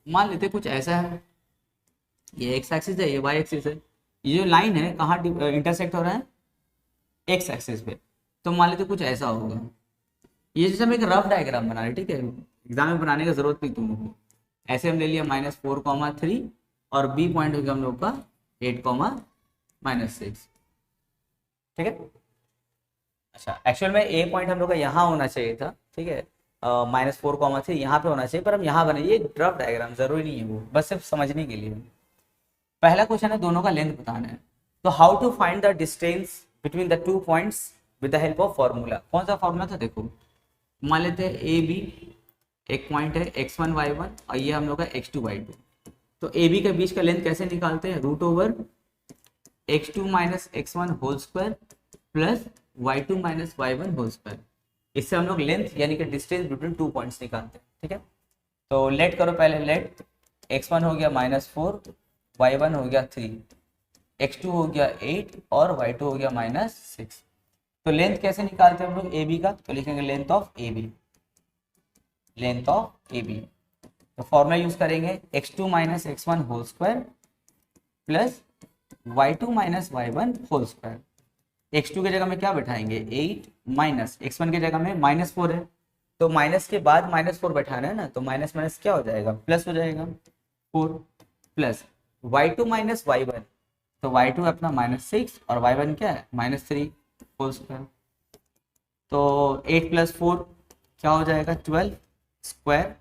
Speaker 1: मान लेते कुछ ऐसा है, ये एक्स एक्सिस है ये वाई एक्सिस है, ये जो लाइन है कहाँ इंटरसेक्ट हो रहा है एक्स एक्सिस पे, तो मान लेते कुछ ऐसा होगा। ये जैसे हम एक रफ डायग्राम बना रहे, ठीक है, एग्जाम में बनाने का जरूरत नहीं तुम लोग को। ऐसे हम ले लिया -4,3 और बी पॉइंट हो गया हम लोग का 8,-6, ठीक है। अच्छा एक्चुअल में ए पॉइंट हम लोग का यहाँ होना चाहिए था, ठीक है, -4,3 यहाँ पे होना चाहिए, पर हम यहाँ बने, ये रफ डायग्राम जरूरी नहीं है वो, बस सिर्फ समझने के लिए। पहला क्वेश्चन है दोनों का लेंथ बताना है, तो how to find the distance between the 2 points with the help of formula. कौन सा फॉर्मूला था देखो, मान लेते हैं ए बी एक पॉइंट है x1 y1 और ये हम लोग का x2 y2, तो ए बी के बीच का लेंथ कैसे निकालते हैं, √x2 - x1 whole square plus y2 - y1 whole square. इससे हम लोग लेंथ यानी कि डिस्टेंस बिटवीन 2 पॉइंट्स निकालते हैं, ठीक है। तो लेट करो पहले, लेट x1 हो गया -4 y1 हो गया 3 x2 हो गया 8 और y2 हो गया -6। तो लेंथ कैसे निकालते हैं हम लोग ए बी का, तो लिखेंगे length of A B, length of A B. तो फॉर्मूला यूज करेंगे x2 - x1 whole square plus y2 - y1 whole square. x2 की जगह में क्या बैठाएंगे 8 माइनस x1 की जगह में -4 है, तो माइनस के बाद -4 बैठाना है ना, तो माइनस माइनस क्या हो जाएगा प्लस हो जाएगा 4 प्लस y2 - y1, तो y2 अपना -6 और y1 क्या है -3 होल स्क्वायर। तो 8 + 4 क्या हो जाएगा 12 स्क्वायर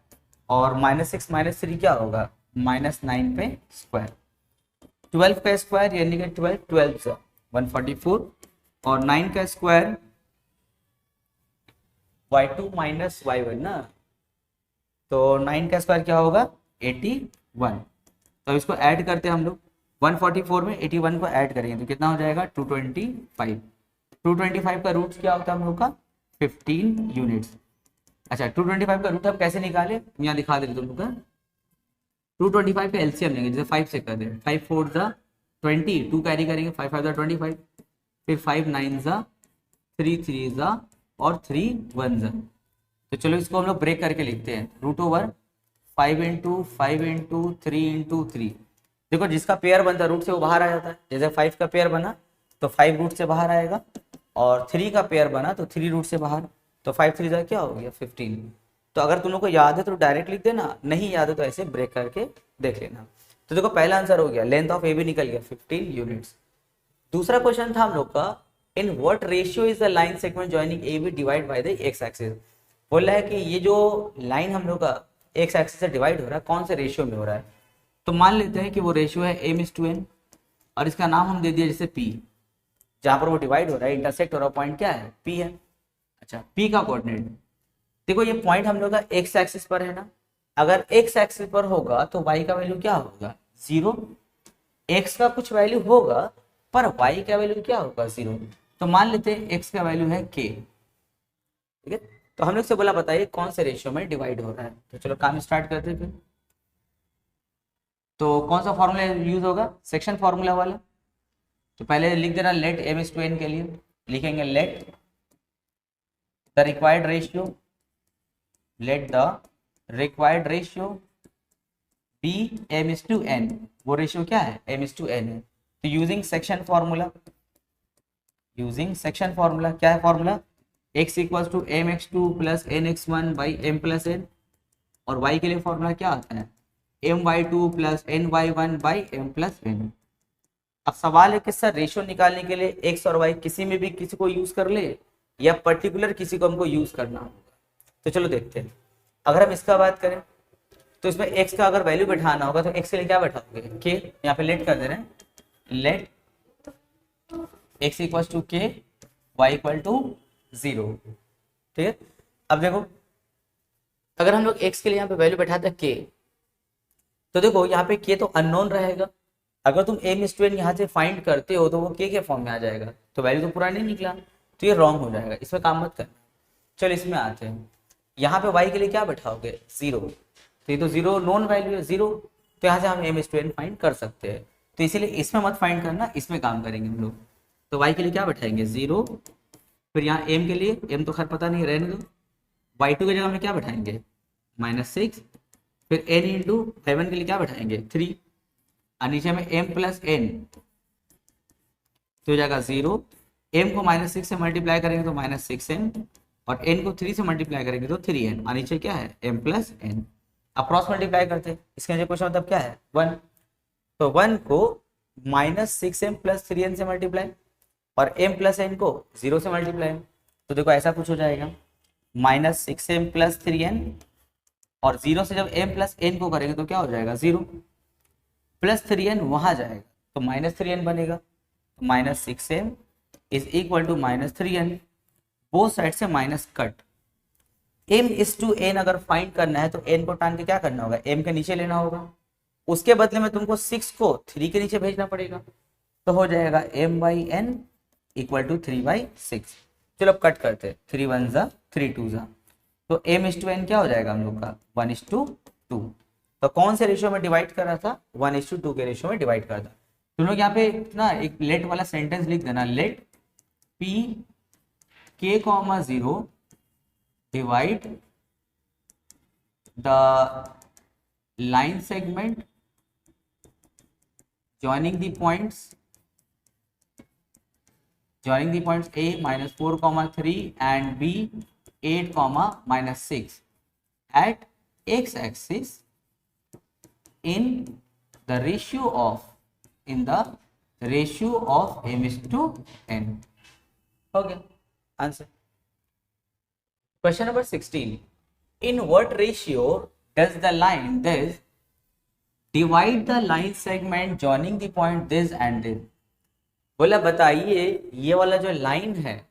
Speaker 1: और -6 - 3 क्या होगा -9 पे स्क्वायर। 12 का स्क्वायर यानी कि 12 से 144 और 9 का स्क्वायर y2 - y1 ना, तो 9 का स्क्वायर क्या होगा 81। तो इसको ऐड करते हैं हम लोग, 144 में 81 को ऐड करेंगे तो कितना हो जाएगा 225। 225 का रूट क्या होता है हम लोग का 15 यूनिट्स। अच्छा 225 का रूट हम कैसे निकाले, यहाँ दिखा दे तुम लोग का। 225 का एलसीएम लेंगे, जैसे 5 से कर दे, 5 4 ज़ा 20, 2 कैरी करेंगे 5 5 ज़ा 25, फिर 5 9 ज़ा 3 3 ज़ा और 3 1 ज़ा। तो चलो इसको हम लोग ब्रेक करके लिखते हैं, √5 × 5 × 3 × 3 देखो जिसका पेयर बनता है रूट से वो बाहर आ जाता है, जैसे 5 का पेयर बना तो 5 रूट से बाहर आएगा, और 3 का पेयर बना तो 3 रूट से बाहर, तो 5 3 क्या हो गया 15। तो अगर तुम लोग को याद है तो डायरेक्ट लिख देना, नहीं याद है तो ऐसे ब्रेक करके देख लेना। तो देखो पहला आंसर हो गया, लेंथ ऑफ ए बी निकल गया 15 यूनिट्स। दूसरा क्वेश्चन था हम लोग का, in what ratio is the line segment joining A B divide by the X axis. बोल रहा है कि ये जो लाइन हम लोग का एक्स एक्सिस से डिवाइड हो रहा है कौन से रेशियो में हो रहा है। तो मान लेते हैं कि वो रेशियो है m/n, और इसका नाम हम दे दिया जैसे p, जहां पर वो डिवाइड हो रहा है इंटरसेक्ट हो रहा पॉइंट क्या है p है। अच्छा p का कोऑर्डिनेट, देखो ये पॉइंट हम लोग का एक्स एक्सिस पर है ना, अगर एक्स एक्सिस पर होगा तो y का वैल्यू क्या होगा 0, x का कुछ वैल्यू होगा पर y का वैल्यू क्या होगा 0। तो मान लेते हैं x का वैल्यू है k, ठीक है। तो हम लोग से बोला बताइए कौन से रेशियो में डिवाइड हो रहा है। तो चलो काम स्टार्ट करते हैं फिर। तो कौन सा फॉर्मूला यूज होगा, सेक्शन फॉर्मूला वाला। तो पहले लिख देना लेट m/n के लिए लिखेंगे let the required ratio, let the required ratio be m/n, वो रेशियो क्या है m/n है। तो using section formula, using section formula क्या है formula, x equals to mx2 plus nx1 by m plus n, और y के लिए फॉर्मूला क्या आता है my2 plus ny1 by m plus n। अब सवाल है कि सर रेशियो निकालने के लिए x और y किसी में भी किसी को यूज कर ले या पर्टिकुलर किसी को हमको यूज करना होगा। तो चलो देखते हैं। अगर हम इसका बात करें तो इसमें x का अगर वैल्यू बैठाना होगा तो x के लिए क्या बैठाओगे k, यहाँ पे लेट कर दे रहे हैं, let x equals to k y equal to 0, ठीक है। अब देखो अगर हम लोग x के लिए यहाँ पे वैल्यू बैठाते हैं k, तो देखो यहाँ पे k तो अननोन रहेगा, अगर तुम m/n यहाँ से फाइंड करते हो तो वो k के फॉर्म में आ जाएगा, तो वैल्यू तो पूरा नहीं निकला, तो ये रॉन्ग हो जाएगा, इसमें काम मत करना। चलो इसमें आते हैं, यहाँ पे y के लिए क्या बैठाओगे 0, तो ये तो 0 नॉन वैल्यू है 0, तो यहाँ से हम m/n फाइंड कर सकते हैं। तो इसीलिए इसमें मत फाइंड करना, इसमें काम करेंगे हम लोग। तो y के लिए क्या बैठाएंगे 0, फिर यहाँ m के लिए m तो खैर पता नहीं रहने दो, y2 की जगह में क्या बैठाएंगे -6, फिर n इंटू 7 के लिए क्या बैठाएंगे 3, और नीचे में m प्लस n तो हो जाएगा 0, m को -6 से मल्टीप्लाई करेंगे तो -6n, और n को 3 से मल्टीप्लाई करेंगे तो 3n, और नीचे क्या है m प्लस n। अब क्रॉस मल्टीप्लाई करते हैं, इसके नीचे क्वेश्चन मतलब क्या है 1, तो 1 को -6m प्लस 3n से मल्टीप्लाई और m प्लस n को 0 से मल्टीप्लाई, तो देखो ऐसा कुछ हो जाएगा -6m प्लस 3n, और 0 से जब m प्लस n को करेंगे तो क्या हो जाएगा 0, प्लस 3n वहां जाएगा तो -3n बनेगा, तो -6m is equal to -3n, both side से माइनस कट। m/n अगर फाइंड करना है तो n को टान के क्या करना होगा m के नीचे लेना होगा, उसके बदले में तुमको 6 को 3 के नीचे भेजना पड़ेगा, तो हो जाएगा m/n इक्वल टू 3/6। चलो अब कट करते हैं, 3 1 जा 3 2 जा, तो m/n क्या हो जाएगा हम लोग का 1:2। तो कौन से रेशियो में डिवाइड कर रहा था 1:2 के रेशियो में डिवाइड कर रहा था। तुम लोग यहाँ पे ना एक लेट वाला सेंटेंस लिख देना, let p k, 0 divide the line segment joining the points a -4, 3 and b 8, -6 at x axis in the ratio of m/n। हो गया answer. Question number 16, in what ratio does the line this divide the line segment joining the point this and this। बोला बताइए ये वाला जो line है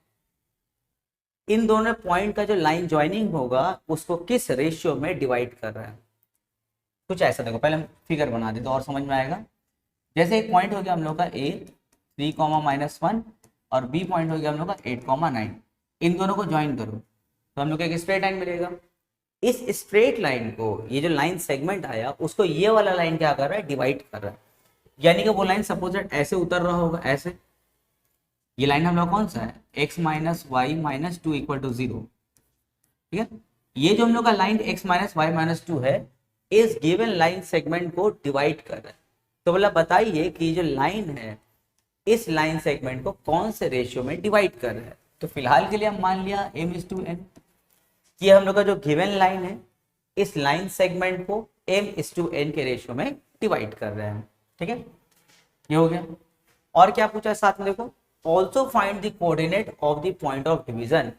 Speaker 1: इन दोनों point का जो लाइन ज्वाइनिंग होगा उसको किस रेशियो में डिवाइड कर रहा है। कुछ ऐसा देखो, पहले हम फिगर बना दे तो और समझ में आएगा। जैसे एक पॉइंट हो गया हम लोग का a 3, -1 और b पॉइंट हो गया हम लोग का 8, 9, इन दोनों को ज्वाइन करो तो हम लोग को एक स्ट्रेट लाइन मिलेगा। इस स्ट्रेट लाइन को ये जो लाइन सेगमेंट आया उसको ये वाला लाइन क्या कर रहा है डिवाइड कर रहा है, यानी कि वो लाइन सपोज ऐसे उतर रहा होगा, ऐसे ये लाइन हम लोग कौन सा है x - y - 2 = 0, ठीक है। ये जो हम लोग का लाइन x - y - 2 है इस गिवन लाइन सेगमेंट को डिवाइड कर रहा है, तो बोला बताइए कि जो लाइन है इस लाइन सेगमेंट को कौन से रेशियो में डिवाइड कर रहा है। तो फिलहाल के लिए हम मान लिया m/n कि हम लोग का जो गिवन लाइन है इस लाइन सेगमेंट को m/n के रेशियो में डिवाइड कर रहे हैं। ठीक है, ये हो गया। और क्या पूछा है साथ में, देखो also find the coordinate of the point of division.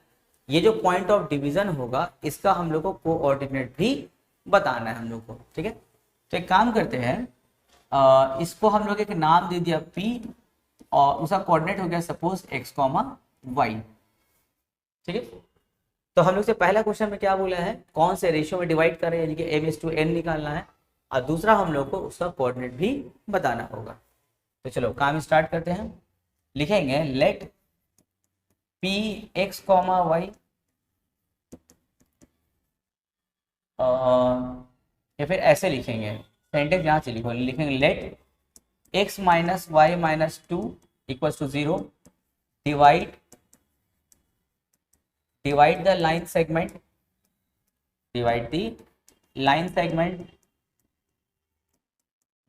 Speaker 1: ये जो पॉइंट ऑफ डिवीजन होगा इसका हम लोग को कोऑर्डिनेट भी बताना है हम लोग को। ठीक है, तो एक काम करते हैं, इसको हम लोग एक नाम दे दिया P और उसका कोऑर्डिनेट हो गया सपोज x, y। ठीक है, तो हम लोग से पहला क्वेश्चन में क्या बोला है, कौन से रेशियो में डिवाइड कर रहे हैं, यानी कि m/n निकालना है, और दूसरा हम लोग को उसका कोऑर्डिनेट भी बताना होगा। तो चलो काम स्टार्ट करते हैं। लिखेंगे लेट P x, y या फिर ऐसे लिखेंगे, सेंटेंस यहाँ से लिखेंगे late x - y - 2 = 0 divide the line segment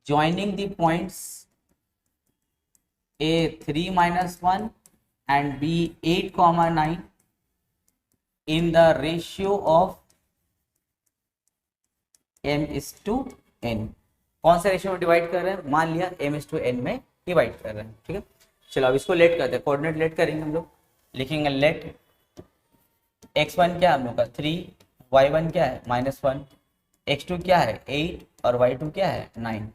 Speaker 1: joining the points a 3 - 1 and b 8, 9 in the ratio of m/n। कौन सा रेशियो में डिवाइड कर रहे हैं, मान लिया m/n में डिवाइड कर रहे हैं। ठीक है, चलो अब इसको लेट करते हैं, कोऑर्डिनेट लेट करेंगे हम लोग। लिखेंगे लेट x1 क्या है हम लोग का 3, y1 क्या है -1, x2 क्या है 8 और y2 क्या है 9,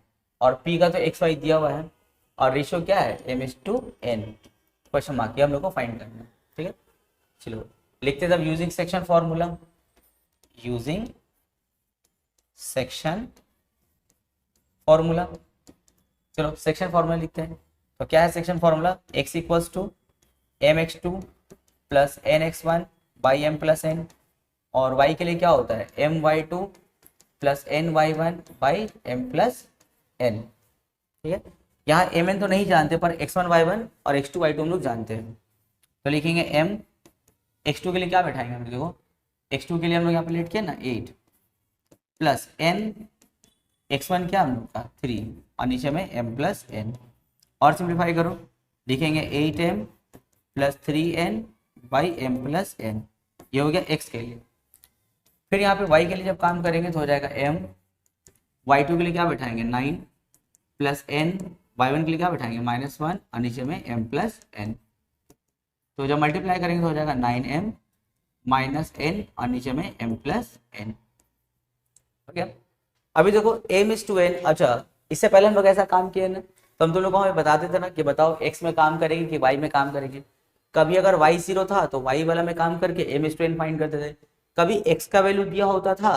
Speaker 1: और p का तो xy दिया हुआ है और रेशियो क्या है m/n। क्वेश्चन मार्क हम लोग को फाइंड करना है। ठीक है, चलो लिखते हैं तब using section formula, using section formula. चलो सेक्शन फॉर्मूला लिखते हैं। तो क्या है section formula, x = mx2 + nx1 / m+n, और y के लिए क्या होता है my2 + ny1 / m+n। ठीक है, यहाँ mn तो नहीं जानते पर x1 y1 और x2 y2 हम लोग जानते हैं। तो लिखेंगे m, x2 के लिए क्या बैठाएंगे हम, देखो x2 के लिए हम लोग यहाँ पे लेट किया ना 8 प्लस n, x1 क्या हम लोग का 3 और नीचे में m+n, और सिंप्लीफाई करो लिखेंगे 8m + 3n / m+n। ये हो गया x के लिए। फिर यहाँ पे y के लिए जब काम करेंगे तो हो जाएगा m, y2 के लिए क्या बैठाएंगे 9 प्लस n, y1 के लिए क्या बैठाएंगे -1 और नीचे में m+n। तो जब मल्टीप्लाई करेंगे तो हो जाएगा 9m -n और नीचे में m+n। ओके, अभी देखो m/n। अच्छा, इससे पहले हम लोग ऐसा काम किए ना, तो हम दोनों को हमें बताते थे ना कि बताओ x में काम करेंगे कि y में काम करेंगे। कभी अगर y 0 था तो y वाला में काम करके m/n फाइंड करते थे, कभी x का वैल्यू दिया होता था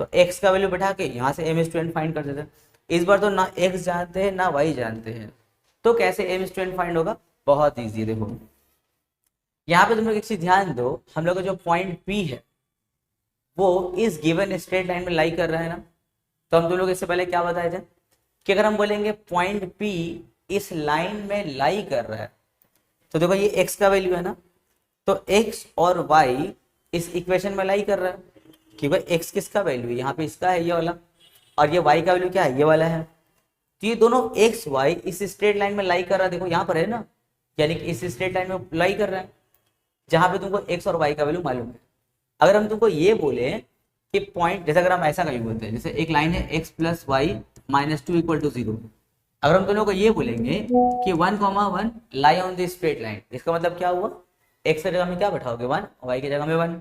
Speaker 1: तो x का वैल्यू बैठा के यहाँ से m/n फाइंड करते थे। इस बार तो ना x जानते हैं ना y जानते हैं, तो कैसे m/n फाइंड होगा, बहुत ईजी। देखो यहाँ पे तुम लोग एक चीज ध्यान दो, हम लोग का जो पॉइंट P है वो इस गिवन स्ट्रेट लाइन में लाई कर रहा है ना। तो हम तुम लोग इससे पहले क्या बताए थे कि अगर हम बोलेंगे पॉइंट P इस लाइन में लाई कर रहा है, तो देखो ये x का वैल्यू है ना, तो x और y इस इक्वेशन में लाई कर रहा है, क्योंकि x किसका वैल्यू है, यहाँ पे इसका है ये वाला, और ये y का वैल्यू क्या है ये वाला है। तो ये दोनों x y इस स्ट्रेट लाइन में लाई कर रहा है, देखो यहाँ पर है ना, यानी कि इस स्ट्रेट लाइन में लाई कर रहा है जहां पे तुमको x और y का वैल्यू मालूम है। अगर हम तुमको ये बोले कि पॉइंट, जैसे अगर हम ऐसा कहीं बोलते हैं, जैसे एक लाइन है x + y - 2 = 0, अगर हम दोनों को ये बोलेंगे कि 1, 1 lie on the straight line, इसका मतलब क्या हुआ, x की जगह में क्या बैठाओगे 1, y की जगह में 1।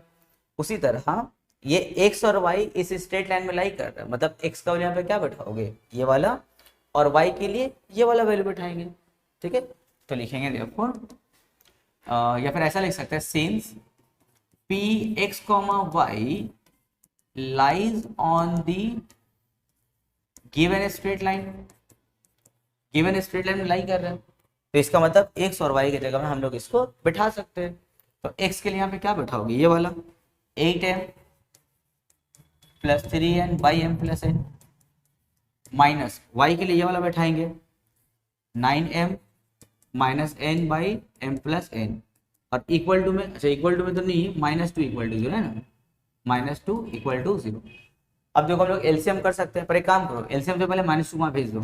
Speaker 1: उसी तरह ये x और y इस स्ट्रेट लाइन में लाई कर रहा है, मतलब x का वैल्यू यहाँ पे क्या बैठाओगे ये वाला, और y के लिए ये वाला वैल्यू बैठाएंगे। ठीक है, तो लिखेंगे देखो या फिर ऐसा लिख सकते हैं, since Px, y lies on the given straight line, given straight line में लाई कर रहे हैं, तो इसका मतलब x और y की जगह में हम लोग इसको बिठा सकते हैं। तो x के लिए यहाँ पे क्या बैठाओगे ये वाला 8m + 3n / m+n, minus y के लिए ये वाला बैठाएंगे 9m -n / m+n, और इक्वल टू में, अच्छा इक्वल टू में तो नहीं, -2 = 0 है ना, -2 = 0। अब देखो हम लोग एलसीएम कर सकते हैं, पर एक काम करो एलसीएम से पहले -2 वहाँ भेज दो,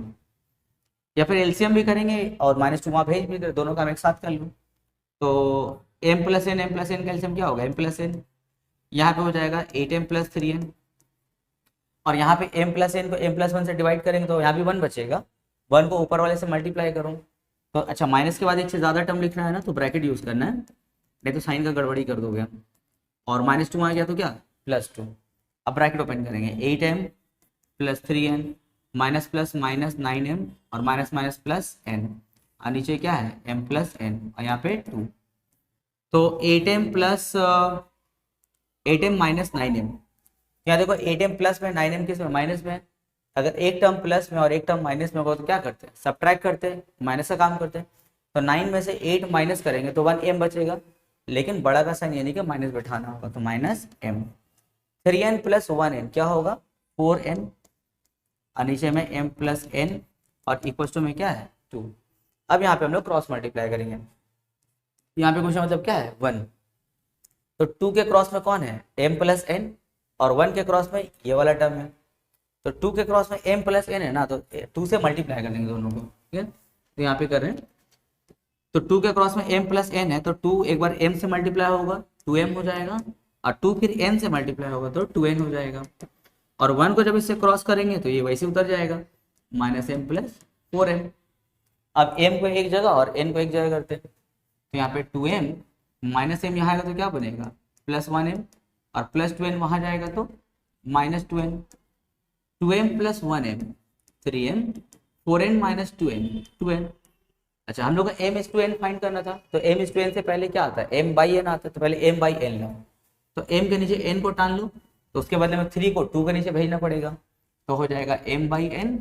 Speaker 1: या फिर एलसीएम भी करेंगे और -2 वहाँ भेज भी दे, दोनों का हम एक साथ कर लूँ। तो m प्लस एन का एलसीएम क्या होगा, m प्लस एन, यहाँ पे हो जाएगा 8m प्लस 3n, और यहाँ पे m प्लस एन को m प्लस 1 से डिवाइड करेंगे तो यहाँ भी 1 बचेगा, 1 को ऊपर वाले से मल्टीप्लाई करूँ तो अच्छा माइनस के बाद एक से ज़्यादा टर्म लिखना है ना तो ब्रैकेट यूज़ करना है, नहीं तो साइन का गड़बड़ी कर दोगे। और -2 आ गया तो क्या +2, अब ब्रैकेट ओपन करेंगे 8m plus 3n minus plus minus 9m और माइनस माइनस प्लस n, और नीचे क्या है m प्लस n और यहाँ पे 2, तो 8m plus 8m minus 9m, यहाँ देखो 8m प्लस में 9m किस में माइनस में, अगर एक टर्म प्लस में और एक टर्म माइनस में होगा तो क्या करते हैं सब्ट्रैक्ट करते हैं, माइनस का काम करते हैं, तो 9 में से 8 माइनस करेंगे तो 1m बचेगा, लेकिन बड़ा का साइन यानी कि माइनस बैठाना होगा तो -m, 3n प्लस 1n क्या होगा 4n, और नीचे में m प्लस n और इक्वल टू में क्या है 2। अब यहाँ पे हम लोग क्रॉस मल्टीप्लाई करेंगे, यहाँ पे क्वेश्चन मतलब क्या है 1, तो 2 के क्रॉस में कौन है m प्लस n और 1 के क्रॉस में ये वाला टर्म है, तो 2 के क्रॉस में m प्लस n है ना तो 2 से मल्टीप्लाई कर लेंगे दोनों को, ठीक है, तो यहाँ पे कर रहे हैं, तो 2 के क्रॉस में m प्लस n है तो 2 एक बार m से मल्टीप्लाई होगा 2m हो जाएगा, और 2 फिर n से मल्टीप्लाई होगा तो 2n हो जाएगा, और 1 को जब इससे क्रॉस करेंगे तो ये वैसे उतर जाएगा -m प्लस 4m। अब m को एक जगह और n को एक जगह करते हैं, तो यहाँ पे 2m माइनस m यहाँ आएगा तो क्या बनेगा +1m, और प्लस 2n वहाँ जाएगा तो -2n, 2m plus 1m 3m, 4n minus 2n 2n। अच्छा हम लोग को m is to n find करना था, तो m इज टू n से पहले क्या आता है m बाई n आता है, तो पहले m बाई n लो, तो m के नीचे n को टान लो, तो उसके बदले में 3 को 2 के नीचे भेजना पड़ेगा, तो हो जाएगा m बाई n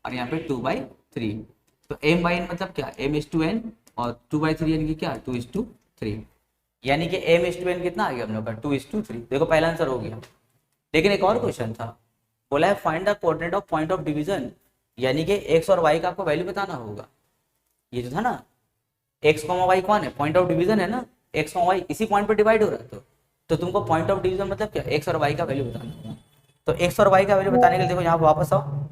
Speaker 1: और यहाँ पे 2 बाई 3, तो m बाई n मतलब क्या m इज टू n और 2 बाई 3 यानी कि क्या 2 इज टू 3, यानी कि m इज टू n कितना आ गया हम लोग का 2 इज टू 3, देखो पहला आंसर हो गया। लेकिन एक और क्वेश्चन था, बोला है find the coordinate of point of division, यानी कि x और y का आपको वैल्यू बताना होगा, ये जो था ना x, y कौन है पॉइंट ऑफ डिवीजन है ना, x, y इसी पॉइंट पर डिवाइड हो रहा है, तो तुमको पॉइंट ऑफ डिवीजन मतलब क्या x और y का वैल्यू बताना होगा, तो x और y का वैल्यू बताने के लिए देखो यहाँ वापस आओ,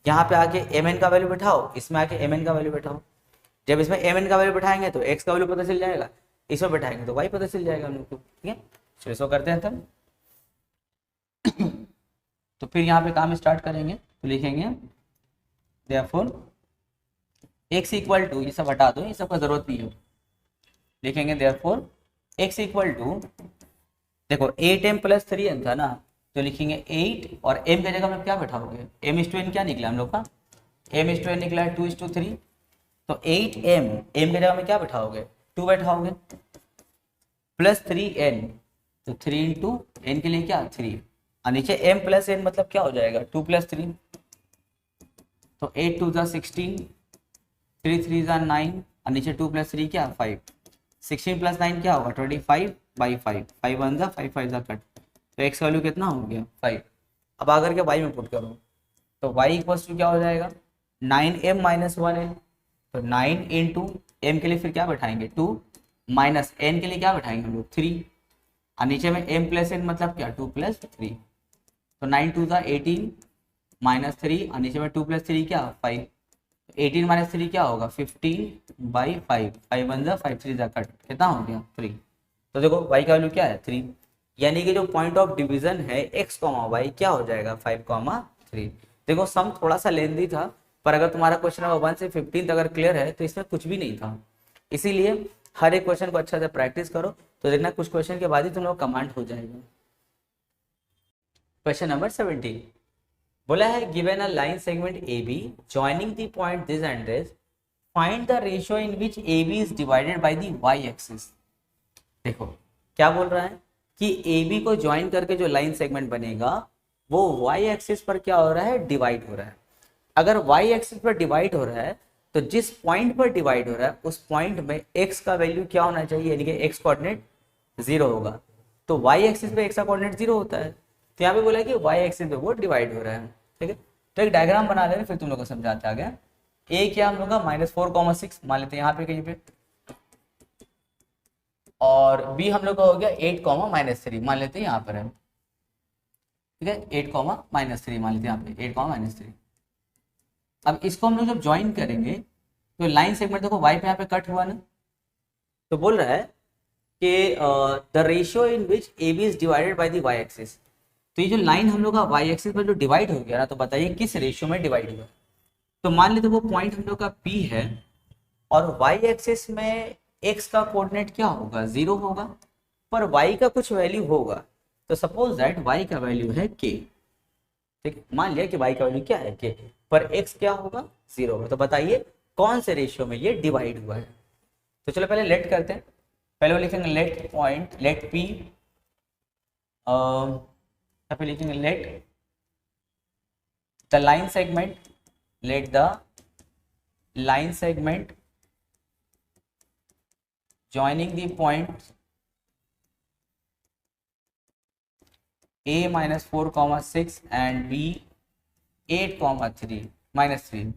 Speaker 1: यहाँ पे आके mn का वैल्यू बैठाओ, इसमें आके mn का वैल्यू बैठाओ, जब इसमें mn का वैल्यू बैठाएंगे तो x का वैल्यू पता चल जाएगा, इसमें बैठाएंगे तो y पता चल जाएगा हम लोग को, ठीक है, चलिए सो करते हैं तब। तो फिर यहाँ पे काम स्टार्ट करेंगे, तो लिखेंगे देयरफॉर x इक्वल टू, ये सब हटा दो, ये सब का जरूरत नहीं है, लिखेंगे देयरफॉर x इक्वल टू, देखो 8m प्लस 3n था ना, तो लिखेंगे 8 और m की जगह में क्या बैठाओगे m इज टू n क्या निकला हम लोग का m इज टू n निकला है 2 इज टू 3, तो 8m m की जगह में क्या बैठाओगे 2 बैठाओगे, प्लस 3n तो 3 इंटू n के लिए क्या 3, और नीचे m प्लस n मतलब क्या हो जाएगा 2 प्लस 3, तो 8 2 जा 16, 3 3 जा 9 और नीचे 2 प्लस 3 क्या 5, 16 प्लस 9 क्या होगा 25 बाई 5, 5 1 जा 5 5 जा कट, तो x वैल्यू कितना हो गया 5। अब आकर के y में पुट करो, तो y इक्वल्स टू क्या हो जाएगा 9m माइनस 1n, तो 9 इंटू m के लिए फिर क्या बैठाएंगे 2 माइनस n के लिए क्या बैठाएंगे हम लोग 3, और नीचे में m प्लस n मतलब क्या 2 प्लस 3, तो 9 2 जा 18 माइनस 3 और नीचे में 2 प्लस 3 क्या 5, 18 माइनस 3 क्या होगा 15 बाई 5, 5 1 जा 5 3 जा कट, कितना हो गया 3, तो देखो y का वैल्यू क्या है 3, यानी कि जो पॉइंट ऑफ डिवीजन है x, y क्या हो जाएगा 5, 3। देखो सम थोड़ा सा लेंदी था, पर अगर तुम्हारा क्वेश्चन नंबर 1 से 15 अगर क्लियर है तो इसमें कुछ भी नहीं था, इसीलिए हर एक क्वेश्चन को अच्छा से प्रैक्टिस करो, तो देखना कुछ क्वेश्चन के बाद ही तुम लोग कमांड हो जाएगा। क्वेश्चन नंबर 17 बोला है given a line segment AB joining the point this and this, find the ratio in which AB is divided by the y axis। देखो क्या बोल रहा है कि AB को ज्वाइन करके जो लाइन सेगमेंट बनेगा वो y एक्सिस पर क्या हो रहा है डिवाइड हो रहा है। अगर y एक्सिस पर डिवाइड हो रहा है तो जिस पॉइंट पर डिवाइड हो रहा है उस पॉइंट में x का वैल्यू क्या होना चाहिए, यानी कि x कोऑर्डिनेट 0 होगा, तो y एक्सिस पे x का कोऑर्डिनेट 0 होता है, तो यहाँ पे बोला कि y एक्सिस पे वो डिवाइड हो रहा है, ठीक है। तो एक डायग्राम बना लेंगे फिर तुम लोग को समझाते आ गया। a क्या हम लोग का -4,6 मान लेते हैं यहाँ पे कहीं पे, और b हम लोग का हो गया 8,-3 मान लेते हैं यहाँ पर है, ठीक है, 8,-3 मान लेते हैं यहाँ पे 8,-3। अब इसको हम लोग जब ज्वाइन करेंगे तो लाइन सेगमेंट देखो वाई पे यहाँ पे कट हुआ ना, तो बोल रहा है कि the ratio in which A B is divided by the Y axis. तो ये जो लाइन हम लोग का वाई एक्सिस पर जो डिवाइड हो गया ना, तो बताइए किस रेशियो में डिवाइड हुआ। तो मान लेते वो पॉइंट हम लोग का पी है और वाई एक्सिस में एक्स का कोऑर्डिनेट क्या होगा, 0 होगा, पर वाई का कुछ वैल्यू होगा। तो सपोज दैट वाई का वैल्यू है के, ठीक है, मान लिया कि वाई का वैल्यू क्या है के, पर एक्स क्या होगा, 0 होगा। तो बताइए कौन से रेशियो में ये डिवाइड हुआ है। तो चलो पहले लेट करते हैं। पहले वो लिखेंगे लेट पॉइंट, लेट पी, यहाँ पे लिखेंगे let the line segment, let the line segment joining the points a minus 4 comma 6 and b 8 comma 3 minus 3.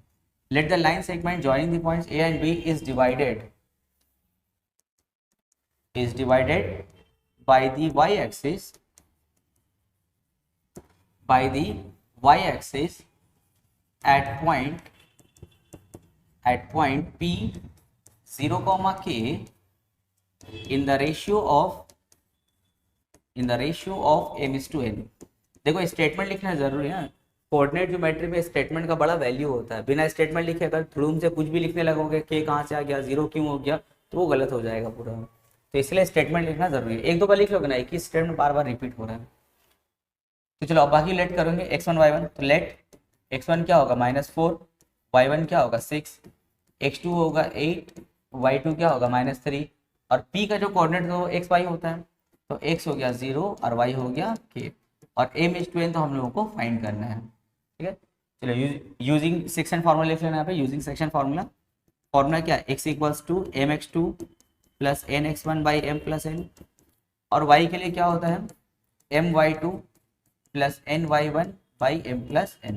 Speaker 1: Let the line segment joining the points a and b is divided by the y-axis at point p 0 comma k in the ratio of m/n। देखो statement लिखना जरूरी है। Coordinate geometry में statement का बड़ा value होता है। बिना स्टेटमेंट लिखे अगर थ्रूम से कुछ भी लिखने लगोगे के कहाँ से आ गया, 0 क्यों हो गया, तो वो गलत हो जाएगा पूरा। तो इसलिए स्टेटमेंट लिखना जरूरी है। एक दो बार लिख लोगे ना, एक ही स्टेटमेंट बार बार रिपीट हो रहा है। तो चलो अब बाकी लेट करेंगे x1 y1। तो लेट x1 क्या होगा -4, y1 क्या होगा 6, x2 होगा 8, y2 क्या होगा -3, और p का जो कोऑर्डिनेट तो एक्स वाई होता है, तो x हो गया 0 और y हो गया k, और m/n तो हम लोगों को फाइंड करना है। ठीक है, चलो यूजिंग सेक्शन फार्मूला लिख लेना। यहाँ पे यूजिंग सेक्शन फार्मूला क्या है, x equals to mx2 plus nx1 by m plus n, और y के लिए क्या होता है my2 plus ny1 by m plus n।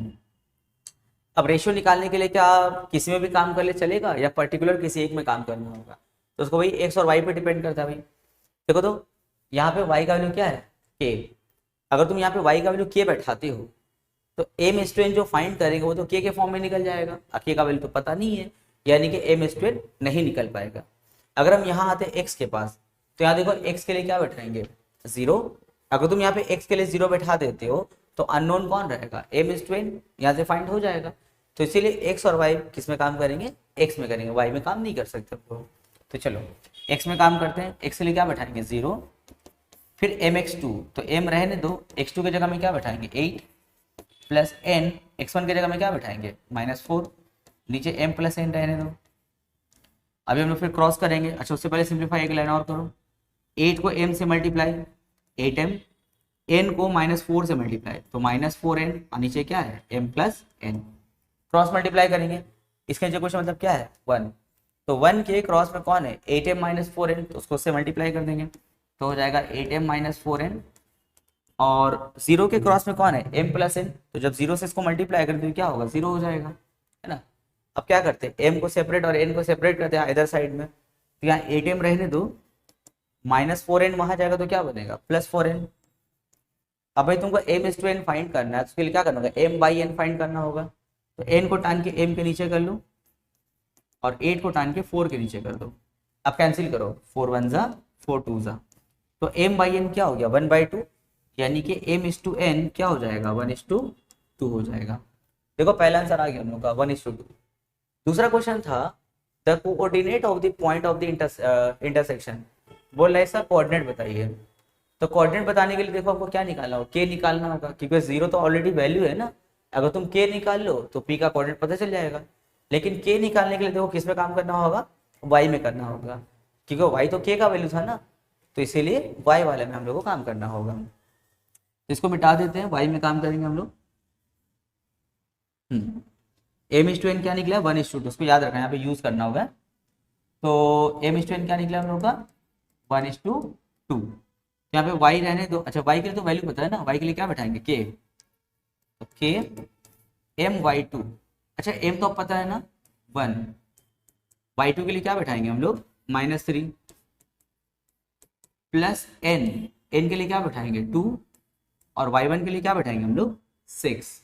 Speaker 1: अब रेशियो निकालने के लिए क्या किसी में भी काम कर ले चलेगा या पर्टिकुलर किसी एक में काम करना होगा, तो उसको भाई x और y पे डिपेंड करता है भाई। देखो तो यहाँ पे y का वैल्यू क्या है k, अगर तुम यहाँ पे y का वैल्यू k बैठाते हो तो m/n जो फाइंड करेंगे वो तो k के फॉर्म में निकल जाएगा। k का वैल्यू तो पता नहीं है, यानी कि m/n नहीं निकल पाएगा। अगर हम यहाँ आते x के पास, तो यहाँ देखो x के लिए क्या बैठाएंगे 0। अगर तुम यहाँ पे x के लिए 0 बैठा देते हो तो अननोन कौन रहेगा, m/n यहाँ से फाइंड हो जाएगा। तो इसीलिए x और y किस में काम करेंगे, x में करेंगे, y में काम नहीं कर सकते। तो चलो x में काम करते हैं। x के लिए क्या बैठाएंगे 0, फिर mx2, तो m रहने दो, x2 के जगह में क्या बैठाएंगे 8 प्लस n, x1 के जगह में क्या बैठाएंगे -4, नीचे m प्लस n रहने दो। अभी हम लोग फिर क्रॉस करेंगे। अच्छा उससे पहले सिंप्लीफाई एक लाइन और करो, 8 को m से मल्टीप्लाई 8m, n को -4 से मल्टीप्लाई तो -4n, और नीचे क्या है m plus n। Cross multiply करेंगे, इसके नीचे क्वेश्चन मतलब क्या है 1, तो 1 के क्रॉस में कौन है 8m -4n, तो उसको उससे मल्टीप्लाई कर देंगे तो हो जाएगा 8m -4n, और 0 के क्रॉस में कौन है m प्लस n, तो जब 0 से इसको मल्टीप्लाई कर देंगे क्या होगा 0 हो जाएगा, है ना। अब क्या करते हैं m को सेपरेट और n को सेपरेट करते हैं इधर साइड में, तो यहाँ 8m रहने दो, -4n वहां जाएगा तो क्या बनेगा +4n। अब भाई तुमको m/n फाइंड करना है, तो उसके लिए क्या करना होगा m/n फाइंड करना होगा। तो n को टान के m के नीचे कर लो और 8 को टान के 4 के नीचे कर दो। अब कैंसिल करो, 4 1 जा 4 2 जा, तो m/n क्या हो गया 1/2, यानी कि m/n क्या हो जाएगा 1:2 हो जाएगा। देखो पहला आंसर आ गया हम लोग का 1:2। दूसरा क्वेश्चन था the coordinate of the point of the intersection, बोल रहा है सर कोऑर्डिनेट बताइए। तो कोऑर्डिनेट बताने के लिए देखो हमको क्या निकालना होगा, k निकालना होगा, क्योंकि 0 तो ऑलरेडी वैल्यू है ना। अगर तुम k निकाल लो तो p का कोऑर्डिनेट पता चल जाएगा, लेकिन k निकालने के लिए देखो किस में काम करना होगा, y में करना होगा, क्योंकि y तो k का वैल्यू था ना, तो इसीलिए y वाले में हम लोग को काम करना होगा। तो इसको मिटा देते हैं, y में काम करेंगे हम लोग। m/n क्या निकला 1:2, उसको याद रखना यहाँ पे यूज करना होगा। तो m/n क्या निकला हम लोग का 1:2। यहाँ पे y रहने दो। अच्छा y के लिए तो वैल्यू पता है ना, y के लिए क्या बैठाएंगे k, तो k my2, अच्छा m तो अब पता है ना 1, y2 के लिए क्या बैठाएंगे हम लोग -3 प्लस n के लिए क्या बैठाएंगे 2, और y1 के लिए क्या बैठाएंगे हम लोग 6।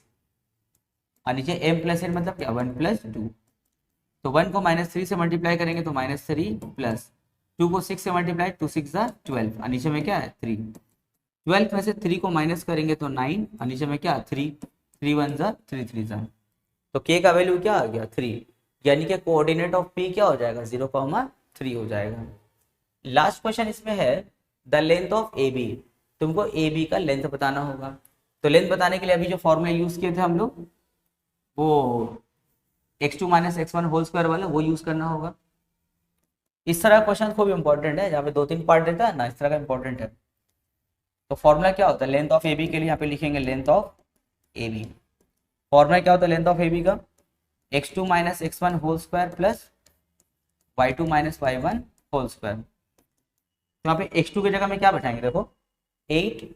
Speaker 1: और नीचे m प्लस n मतलब क्या 1 प्लस 2। तो 1 को -3 से मल्टीप्लाई करेंगे तो -3 प्लस 2 को 6 से मल्टीप्लाई 2 6 ज़ा 12 और नीचे में क्या है 3। 12 में से 3 को माइनस करेंगे तो 9 और नीचे में क्या 3 3 1 ज़ा 3 3 ज़ा। तो k का वैल्यू क्या आ गया 3, यानी कि कोऑर्डिनेट ऑफ p क्या हो जाएगा 0,3 हो जाएगा। लास्ट क्वेश्चन इसमें है the length of A B. तुमको ए बी का लेंथ बताना होगा। तो लेंथ बताने के लिए अभी जो फॉर्मूला यूज किए थे हम लोग वो x2 - x1 होल स्क्वायर वाला वो यूज करना होगा। इस तरह का क्वेश्चन खूब इंपॉर्टेंट है, जहाँ पे 2-3 पार्ट देता है ना, इस तरह का इंपॉर्टेंट है। तो फॉर्मूला क्या होता है लेंथ ऑफ ए बी के लिए, यहाँ पे लिखेंगे length of A B. Formula क्या होता है लेंथ ऑफ ए बी का x2 - x1 whole square plus y2 - y1 whole square. तो यहाँ पे x2 की जगह में क्या बैठाएंगे, देखो 8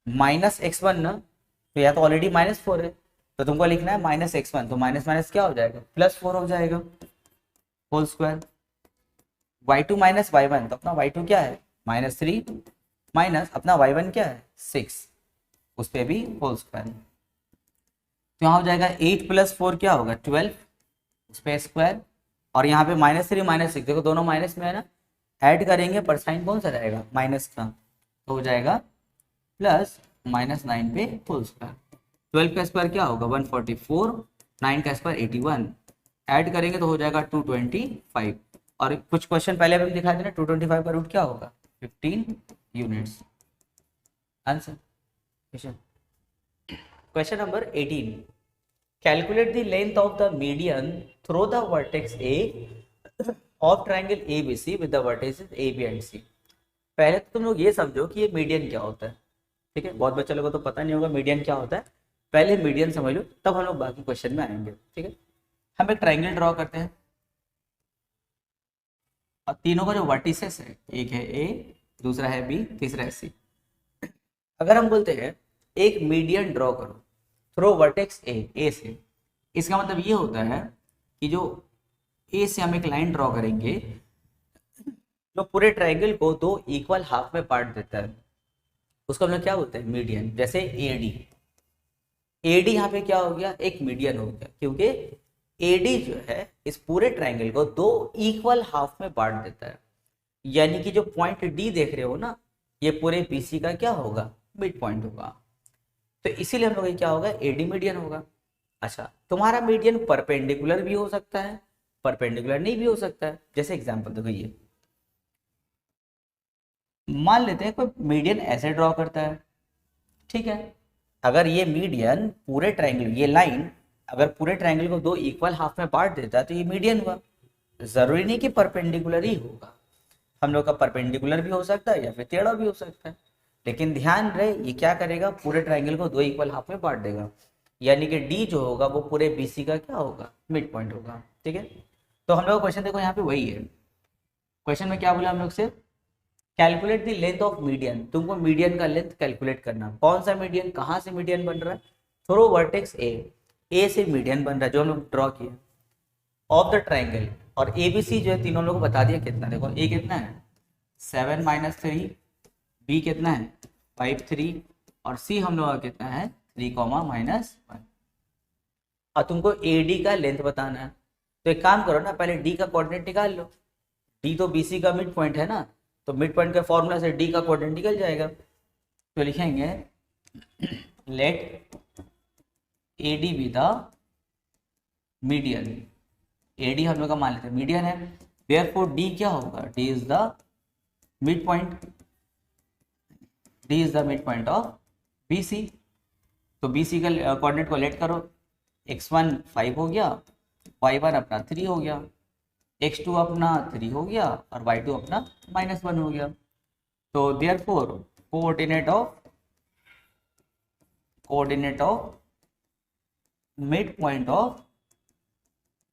Speaker 1: माइनस x1 ना, तो या तो ऑलरेडी -4 है तो तुमको लिखना है -x1, तो माइनस माइनस क्या हो जाएगा +4 हो जाएगा होल स्क्वायर। y2 - y1 तो अपना y2 क्या है -3 माइनस अपना y1 क्या है 6, उस पर भी होल स्क्वायर। तो यहाँ हो जाएगा 8 + 4 क्या होगा 12, उस पर स्क्वायर, और यहाँ पे -3 -6 देखो दोनों माइनस में है ना, ऐड करेंगे पर साइन कौन सा रहेगा माइनस का, तो हो जाएगा प्लस -9 पे होल स्क्वायर। 12 का स्क्वायर क्या होगा 144, 9 का स्क्वायर 81, ऐड करेंगे तो हो जाएगा 225। और कुछ क्वेश्चन पहले भी दिखा देना 225 का रूट क्या होगा 15 units. Answer question number 18, calculate the length of the median through the vertex A of triangle ABC with the vertices A B and C। पहले तो तुम लोग ये समझो कि ये मीडियन क्या होता है, ठीक है, बहुत बच्चे लोगों को तो पता नहीं होगा मीडियन क्या होता है, पहले मीडियन समझ लो तब हम लोग बाकी क्वेश्चन में आएंगे, ठीक है। हम एक ट्रायंगल ड्रॉ करते हैं और तीनों का जो वर्टिसेस है, एक है A, दूसरा है B, तीसरा है C। अगर हम बोलते हैं एक मीडियन ड्रॉ करो थ्रू वर्टेक्स A से, इसका मतलब ये होता है कि जो ए से हम एक लाइन ड्रॉ करेंगे जो पूरे ट्रायंगल को 2 इक्वल हाफ में पार्ट देता है, उसको हम लोग क्या बोलते हैं मीडियन। जैसे AD यहाँ पे क्या हो गया एक मीडियन हो गया, क्योंकि AD जो है इस पूरे ट्रायंगल को 2 इक्वल हाफ में बांट देता है, यानी कि जो पॉइंट D देख रहे हो ना, ये पूरे BC का क्या होगा मिड पॉइंट होगा। तो इसीलिए हम लोग क्या होगा AD मीडियन होगा। अच्छा, तुम्हारा मीडियन परपेंडिकुलर भी हो सकता है, परपेंडिकुलर नहीं भी हो सकता है। जैसे एग्जांपल देखो, ये मान लेते हैं कोई मीडियन ऐसे ड्रॉ करता है, ठीक है, अगर ये मीडियन पूरे ट्रायंगल, ये लाइन अगर पूरे ट्रायंगल को 2 इक्वल हाफ में बांट देता है तो ये मीडियन हुआ। जरूरी नहीं कि परपेंडिकुलर ही होगा, हम लोग का परपेंडिकुलर भी हो सकता है या फिर टेढ़ा भी हो सकता है, लेकिन ध्यान रहे ये क्या करेगा पूरे ट्रायंगल को 2 इक्वल हाफ में बांट देगा, यानी कि डी जो होगा वो पूरे BC का क्या होगा मिड पॉइंट होगा, ठीक है। तो हम लोग क्वेश्चन देखो यहाँ पे वही है, क्वेश्चन में क्या बोला हम लोग से calculate the length of median, तुमको मीडियन का लेंथ कैलकुलेट करना। कौन सा मीडियन, कहाँ से मीडियन बन रहा है थ्रू वर्टेक्स ए से मीडियन बन रहा है जो हम लोग ड्रॉ किया ऑफ द ट्रायंगल, और ABC जो है तीनों लोगों को बता दिया कितना, देखो A कितना है 7 - 3, B कितना है 5 3 और C हम लोग का कितना है 3, -1। और तुमको AD का लेंथ बताना है, तो एक काम करो ना पहले D का कोऑर्डिनेट निकाल लो, D तो BC का मिड पॉइंट है ना, तो मिड पॉइंट के फॉर्मूला से D का कोऑर्डिनेट निकल जाएगा। तो लिखेंगे let AD be the median, AD हम लोग का मान लेते हैं मीडियन है, देयरफॉर D क्या होगा D is the mid point, D is the mid point of BC। तो BC का कोऑर्डिनेट को लेट करो, x1 5 हो गया, y1 अपना 3 हो गया, x2 अपना 3 हो गया और y2 अपना -1 हो गया। तो therefore coordinate of mid point of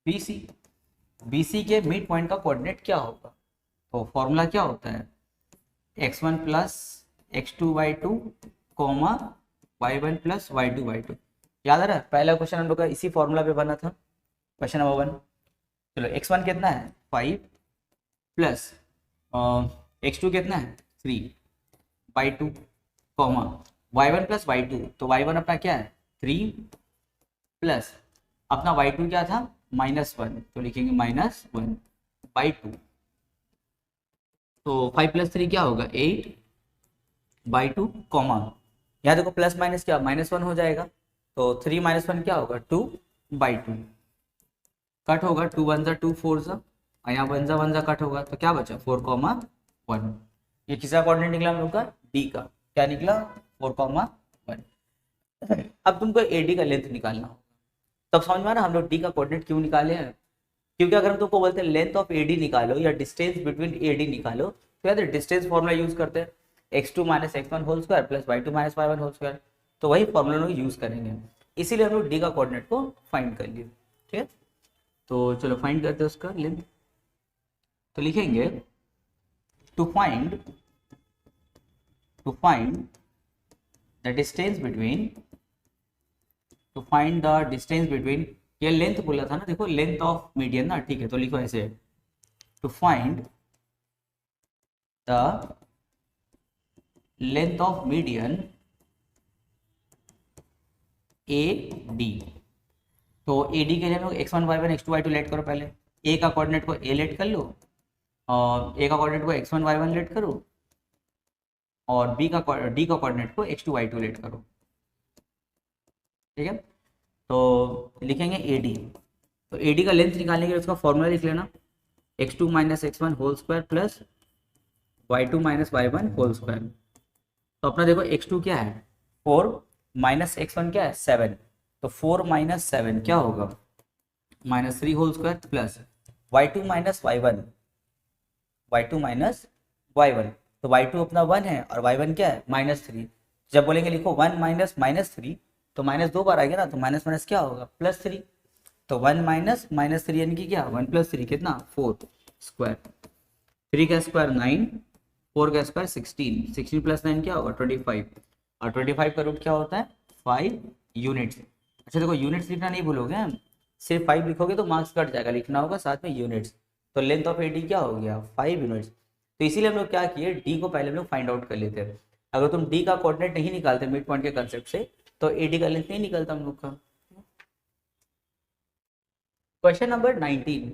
Speaker 1: BC के मिड पॉइंट का कोऑर्डिनेट क्या होगा, तो फॉर्मूला क्या होता है x1 + x2y2, y1 + y2y2। याद आ रहा है पहला क्वेश्चन हम लोग का इसी फॉर्मूला पे बना था, क्वेश्चन नंबर 1। चलो x1 कितना है 5 प्लस x2 कितना है 3 y2 y1 + y2, तो y1 अपना क्या है 3 प्लस अपना y2 क्या था -1, तो लिखेंगे -1/2। तो 5 + 3 क्या होगा 8/2 कॉमा, यहाँ देखो प्लस माइनस क्या -1 हो जाएगा, तो 3 - 1 क्या होगा 2/2, कट होगा 2 1 2 4 और यहाँ 1 1 कट होगा, तो क्या बचा 4,1। ये किसका कोऑर्डिनेट निकला हम लोग का डी का, क्या निकला 4,1। अब तुमको एडी का लेंथ निकालना होगा, तब समझ में आ रहा हम लोग डी का कोऑर्डिनेट क्यों निकाले हैं, क्योंकि अगर हम तुमको बोलते हैं लेंथ ऑफ एडी निकालो या डिस्टेंस बिटवीन एडी निकालो, तो यार डिस्टेंस फॉर्मूला यूज करते हैं x2 - x1 whole square plus y2 - y1 whole square, तो वही फॉर्मूला लोग यूज करेंगे, इसीलिए हम लोग डी का कोऑर्डिनेट को फाइंड कर लिए। ठीक है, तो चलो फाइंड करते हैं उसका लेंथ। तो लिखेंगे to find the distance between, ये लेंथ बोला था ना, देखो लेंथ ऑफ मीडियन ना, ठीक है, तो लिखो ऐसे to find the length of median A D. तो ए डी के लिए हम लोग x1 y1 x2 y2 late करो, पहले ए का कोऑर्डिनेट को ए लेट कर लो और ए का कोऑर्डिनेट को x1 y1 लेट करो और डी का कोऑर्डिनेट को x2 y2 लेट करो। ठीक है, तो लिखेंगे ए डी, तो ए डी का लेंथ निकालने के लिए उसका फॉर्मूला लिख लेना x2 - x1 whole square plus y2 - y1 whole square. तो अपना देखो x2 क्या है 4 माइनस x1 क्या है 7, तो 4 - 7 क्या होगा -3 whole square plus y2 - y1, तो y2 अपना 1 है और y1 क्या है -3। जब बोलेंगे लिखो 1 - -3 तो माइनस 2 बार आएगा ना, तो माइनस माइनस क्या होगा +3, तो 1 - -3 यानी कि क्या 1 + 3 कितना 4 स्क्वायर, 3 का स्क्वायर 9, 4 का स्क्वायर 16, 16 + 9 क्या होगा 25, और 25 का रूट क्या होता है 5 यूनिट्स। अच्छा देखो यूनिट्स लिखना नहीं भूलोगे, हम सिर्फ 5 लिखोगे तो मार्क्स कट जाएगा, लिखना होगा साथ में यूनिट्स। तो लेंथ ऑफ एडी क्या हो गया 5 यूनिट्स। तो इसीलिए हम लोग क्या किए डी को पहले हम लोग फाइंड आउट कर लेते हैं। अगर तुम डी का कोऑर्डिनेट नहीं निकालते मिड पॉइंट के कंसेप्ट से, तो एडी का लेंथ नहीं निकलता हम लोग का। Question number 19,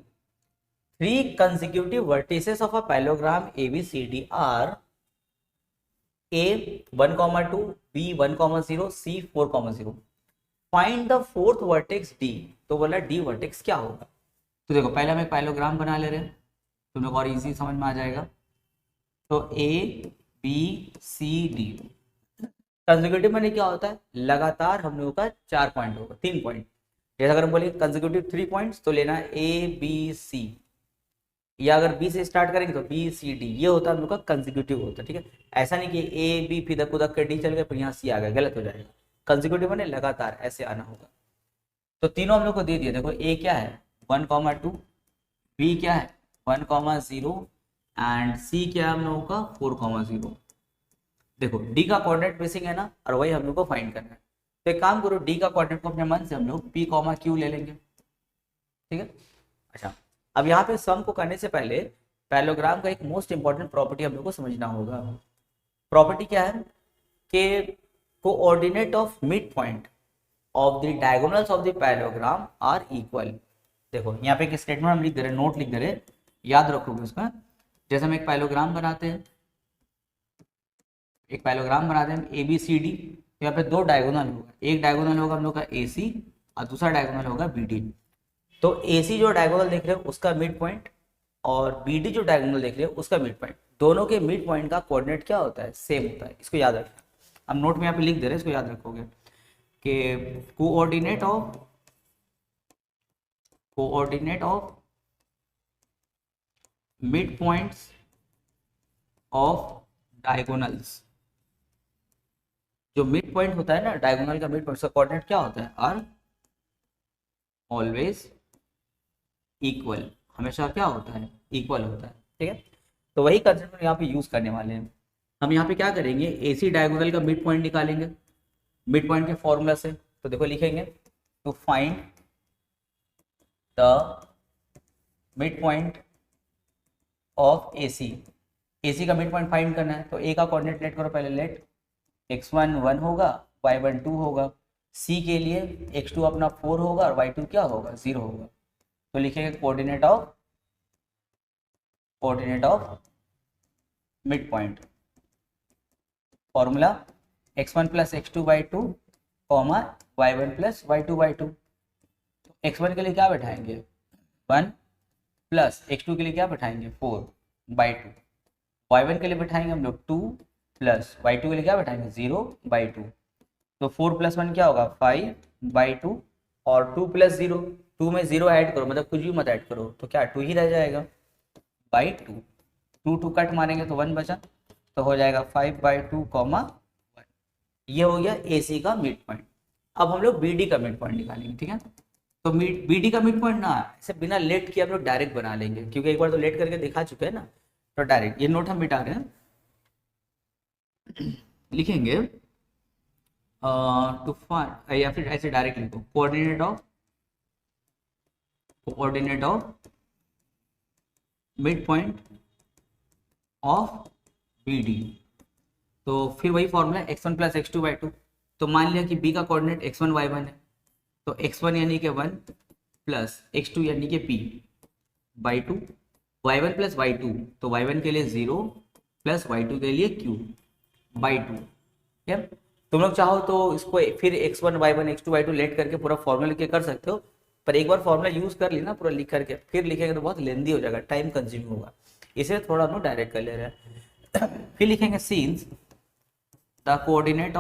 Speaker 1: 3 consecutive vertices of a parallelogram ABCD are A 1,2, B 1,0, C 4,0. Find the fourth vertex D। तो बोला D वर्टेक्स क्या होगा। तो देखो पहले हम एक पैरेललोग्राम बना ले रहे हैं, तुम लोग और इजी समझ में आ जाएगा। तो A B C D consecutive मैंने क्या होता है लगातार हम लोगों का 4 पॉइंट होगा, 3 पॉइंट। जैसे अगर हम बोले कंसेक्यूटिव 3 पॉइंट्स तो लेना A B C, या अगर बी से स्टार्ट करेंगे तो बी सी डी, ये होता है हम लोग का कंसेक्यूटिव होता है। ठीक है, ऐसा नहीं कि ए बी फिर कुदक कर डी चल गए फिर यहाँ सी आ गया, गलत हो जाएगा। कंसेक्यूटिव मैंने लगातार ऐसे आना होगा। तो तीनों हम लोग को दे दिए, देखो ए क्या है 1,2, बी क्या है 1,0 एंड सी क्या है हम लोगों का 4,0। देखो डी का कोऑर्डिनेट मिसिंग है ना, और वही हम लोग को फाइंड करना है। तो एक काम करो डी का कोऑर्डिनेट को अपने मन से हम लोग पी कॉमा क्यू ले लेंगे। ठीक है, अच्छा अब यहाँ पे सम को करने से पहले पैरेललोग्राम का एक मोस्ट इंपॉर्टेंट प्रॉपर्टी हम लोग को समझना होगा। प्रॉपर्टी क्या है कि coordinate of mid point of the diagonals of the parallelogram are equal. देखो यहाँ पे एक स्टेटमेंट हम लिख दे रहे, नोट लिख दे रहे, याद रखोगे उसका। जैसे हम एक पैरेललोग्राम बनाते हैं, हम ए बी सी डी, यहाँ पे 2 डायगोनल होगा, एक डायगोनल होगा हम लोग का ए सी और दूसरा डायगोनल होगा बी डी। तो AC जो डायगोनल देख रहे हो उसका मिड पॉइंट और BD जो डायगोनल देख रहे हो उसका मिड पॉइंट, दोनों के मिड पॉइंट का कोऑर्डिनेट क्या होता है सेम होता है। इसको याद रखना, हम नोट में यहाँ पे लिख दे रहे हैं, इसको याद रखोगे कि coordinate of mid points of diagonals, जो मिड पॉइंट होता है ना डायगोनल का मिड पॉइंट का कोऑर्डिनेट क्या होता है आर ऑलवेज इक्वल, हमेशा क्या होता है इक्वल होता है। ठीक है, तो वही कंसेप्ट यहाँ पे यूज करने वाले हैं। हम यहाँ पे क्या करेंगे AC डायगोनल का मिड पॉइंट निकालेंगे मिड पॉइंट के फॉर्मूला से। तो देखो लिखेंगे to find the mid point of AC का मिड पॉइंट फाइंड करना है। तो A का कोऑर्डिनेट लेट करो पहले, लेट x1 1 होगा y1 2 होगा, सी के लिए x2 अपना 4 होगा और y2 क्या होगा 0 होगा। तो लिखेंगे coordinate of mid point. Formula x1 plus एक्स2 by two comma y1 plus y2 by two. x1 के लिए क्या बैठाएंगे 1 प्लस x2 के लिए क्या बैठाएंगे 4 बाई टू। y1 के लिए बैठाएंगे हम लोग 2 प्लस y2 के लिए क्या बैठाएंगे 0 बाई टू। तो 4 प्लस 1 क्या होगा 5 बाई टू और 2 प्लस 0, 2 में 0 ऐड करो मतलब कुछ भी मत ऐड करो तो क्या 2 ही रह जाएगा बाई टू। 2 कट मारेंगे तो 1 बचा तो हो जाएगा 5 बाई टू कॉमा 1। ये हो गया ए सी का मिड पॉइंट। अब हम लोग बी डी का मिड पॉइंट निकालेंगे, ठीक है। तो बी डी का मिड पॉइंट ना ऐसे बिना लेट किए हम लोग डायरेक्ट बना लेंगे, क्योंकि एक बार तो लेट करके दिखा चुके हैं ना। तो डायरेक्ट ये नोट हम मिटा रहे हैं, लिखेंगे टू फाइंड, या फिर ऐसे डायरेक्ट लिखो coordinate of mid point of B D. तो फिर वही फॉर्मूला x1 प्लस एक्स2 बाई टू। तो मान लिया कि b का कोऑर्डिनेट x1 y1 है, तो x1 यानी कि 1 प्लस x2 यानी कि p by two, y1 plus y2 तो y1 के लिए 0 प्लस y2 के लिए q बाई टू। ठीक है, तुम लोग चाहो तो इसको फिर x1 y1 x2 y2 late करके पूरा फॉर्मूला लिख के कर सकते हो, पर एक बार फॉर्मूला यूज कर लेना पूरा लिख करके फिर लिखेंगे तो बहुत लेंदी हो जाएगा, टाइम कंज्यूम होगा, इसलिए थोड़ा हम डायरेक्ट कर ले रहे हैं। फिर लिखेंगे scenes the coordinate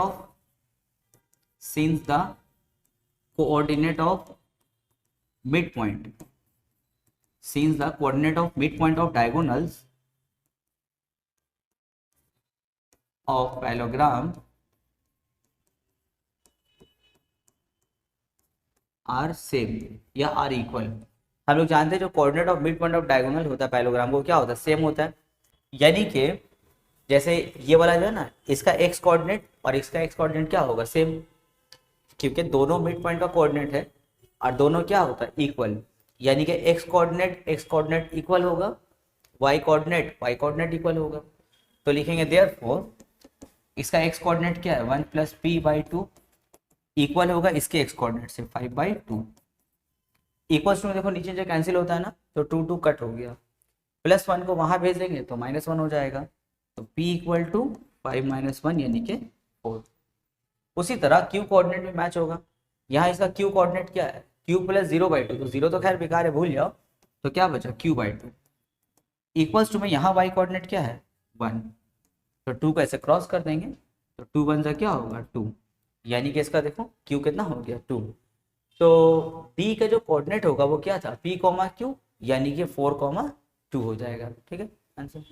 Speaker 1: of mid point, since the coordinate of midpoint of diagonals of parallelogram are same या are equal। हम लोग जानते हैं जो coordinate of mid point of diagonal होता है पैरेललोग्राम को क्या होता है सेम होता है, यानी कि जैसे ये वाला जो है ना इसका एक्स कोऑर्डिनेट और इसका एक्स कोऑर्डिनेट क्या होगा सेम, क्योंकि दोनों मिड पॉइंट का कोऑर्डिनेट है और दोनों क्या होता है इक्वल, यानी कि एक्स कोऑर्डिनेट इक्वल होगा, वाई कोऑर्डिनेट इक्वल होगा। तो लिखेंगे देयरफॉर इसका एक्स कोऑर्डिनेट क्या है 1 plus P by two equal होगा इसके एक्स कोऑर्डिनेट से 5 बाई टू। इक्वल्स टू देखो नीचे जो कैंसिल होता है ना तो 2 कट हो गया, प्लस 1 को वहां भेज देंगे तो -1 हो जाएगा, तो p इक्वल टू 5 - 1 यानी कि 4। उसी तरह q कोऑर्डिनेट में मैच होगा, यहाँ इसका q कोऑर्डिनेट क्या है q प्लस 0 बाई टू, तो 0 तो खैर बेकार है भूल जाओ, तो क्या बचा q by two equals to में यहाँ y कोऑर्डिनेट क्या है 1, तो 2 को ऐसे क्रॉस कर देंगे तो 2 बन जा क्या होगा 2, यानी कि इसका देखो q कितना हो गया 2। तो d का जो कोऑर्डिनेट होगा वो क्या था p, q यानी कि 4, 2 हो जाएगा। ठीक है answer.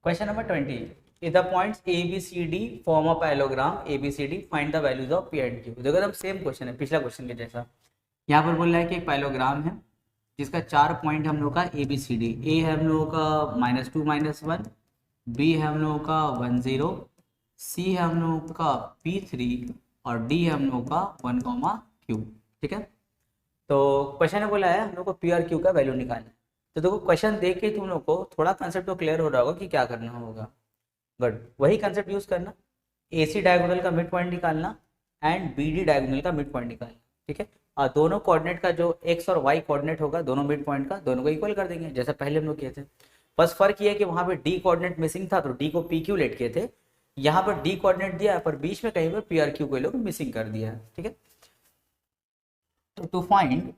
Speaker 1: Question number 20, if the points a b c d form a parallelogram a b c d find the values of p and q। देखो एकदम सेम क्वेश्चन है पिछला क्वेश्चन के जैसा। यहाँ पर बोल रहा है कि एक पैरेललोग्राम है जिसका 4 पॉइंट हम लोग का a b c d, a है हम लोगों का -2 -1, b है हम लोगों का 1 0, c है हम लोगों का p3 और d है हम लोगों का 1, q। ठीक है, तो क्वेश्चन ने बोला है हम लोग को p और q का वैल्यू निकालना है। तो देखो क्वेश्चन देख के तुम लोग को थोड़ा कंसेप्ट तो क्लियर हो रहा होगा कि क्या करना होगा। गुड, वही कंसेप्ट यूज करना, AC डायगोनल का मिड पॉइंट निकालना एंड BD डायगोनल का मिड पॉइंट निकालना। ठीक है, और दोनों कोऑर्डिनेट का जो x और y कोऑर्डिनेट होगा दोनों मिड पॉइंट का दोनों को इक्वल कर देंगे जैसा पहले हम लोग किए थे। बस फर्क ये है कि वहां पे D कोऑर्डिनेट मिसिंग था तो D को PQ लेट किए थे, यहाँ पर D कोऑर्डिनेट दिया पर बीच में कहीं पर P और Q को लोग मिसिंग कर दिया है। ठीक है, तो to find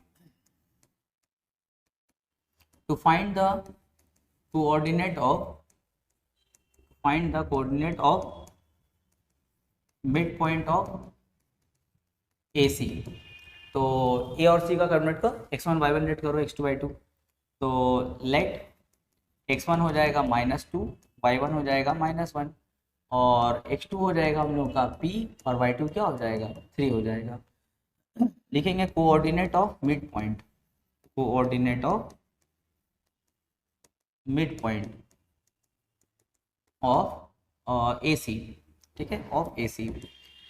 Speaker 1: the coordinate of mid point of AC। तो A और C का कोऑर्डिनेट को x1 y1 लेट करो x2 y2, तो लेट x1 हो जाएगा -2, y1 हो जाएगा -1 और x2 हो जाएगा हम लोग का p और y2 क्या हो जाएगा 3 हो जाएगा। लिखेंगे coordinate of mid point of AC। ठीक है, ऑफ AC।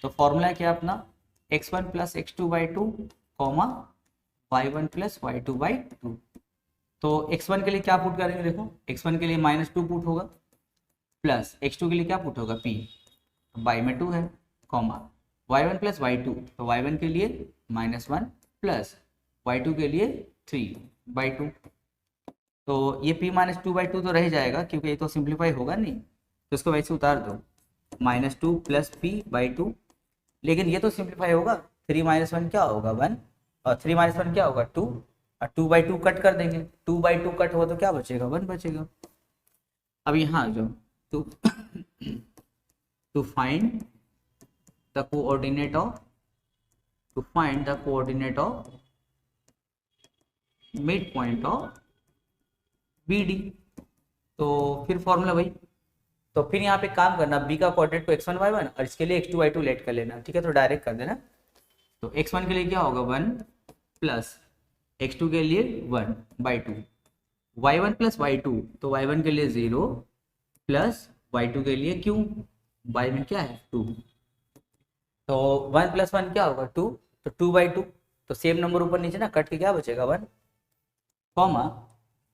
Speaker 1: तो फॉर्मूला क्या अपना x1 प्लस एक्स2 by two comma y1 plus y2 by two. तो x1 के लिए क्या पुट करेंगे देखो x1 के लिए -2 पुट होगा, प्लस x2 के लिए क्या पुट होगा p, बाई में 2 है, कॉमा y1 प्लस y2, तो y1 के लिए -1 प्लस y2 के लिए 3/2। तो ये p माइनस 2/2 तो रह जाएगा क्योंकि ये तो सिंप्लीफाई होगा नहीं, तो इसको वैसे उतार दो, -2 प्लस p/2। लेकिन ये तो सिंप्लीफाई होगा, 3 - 1 क्या होगा 1, और 3 - 1 क्या होगा 2, और 2/2 कट कर देंगे, 2/2 कट हुआ तो क्या बचेगा 1 बचेगा। अब यहाँ जो to find the coordinate of mid point of BD, तो फिर फॉर्मूला वही, तो फिर यहाँ पे काम करना, b का कोऑर्डिनेट को x1 y1 और इसके लिए x2 y2 लेट कर लेना, ठीक है, तो डायरेक्ट कर देना। तो x1 के लिए क्या होगा 1 प्लस x2 के लिए 1/2, y1 प्लस y2, तो y1 के लिए 0 प्लस y2 के लिए क्यों, y में क्या है 2, तो 1 प्लस 1 क्या होगा 2, तो 2/2, तो सेम नंबर ऊपर नीचे ना कट के क्या बचेगा 1, कॉमा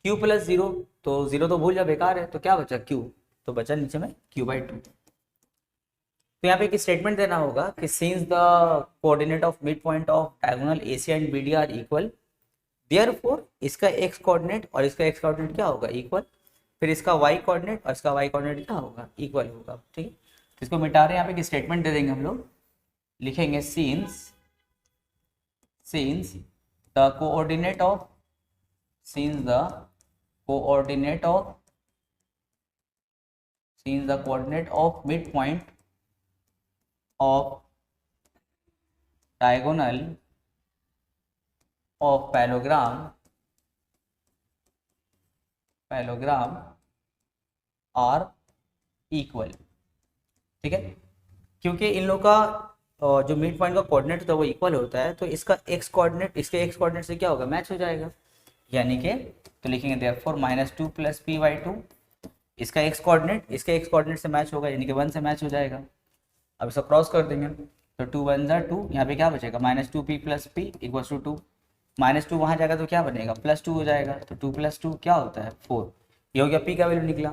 Speaker 1: q प्लस 0, तो 0 तो भूल जा बेकार है, तो क्या बचा q, तो बचा नीचे में q/2। तो यहाँ पे एक स्टेटमेंट देना होगा कि since the coordinate of mid point of diagonal AC and BD are equal, therefore इसका x कोऑर्डिनेट और इसका x कोऑर्डिनेट क्या होगा इक्वल, फिर इसका y कोऑर्डिनेट और इसका y कोऑर्डिनेट क्या होगा इक्वल होगा, ठीक है। तो इसको मिटा रहे हैं, यहाँ पे एक स्टेटमेंट दे देंगे हम लोग, लिखेंगे since the coordinate of mid point of diagonal of parallelogram are equal, ठीक है, क्योंकि इन लोगों का जो मिड पॉइंट का कोऑर्डिनेट होता है वो इक्वल होता है, तो इसका x कोऑर्डिनेट इसके x कोऑर्डिनेट से क्या होगा मैच हो जाएगा, यानी कि तो लिखेंगे देयरफॉर -2 प्लस p/2, इसका x कोऑर्डिनेट इसके x कोऑर्डिनेट से मैच होगा, यानी कि 1 से मैच हो जाएगा। अब इसको क्रॉस कर देंगे, तो 2 1 = 2, यहाँ पे क्या बचेगा -2p plus p equals to 2, -2 वहाँ जाएगा तो क्या बनेगा +2 हो जाएगा, तो 2 + 2 क्या होता है 4, ये हो गया p का वैल्यू निकला।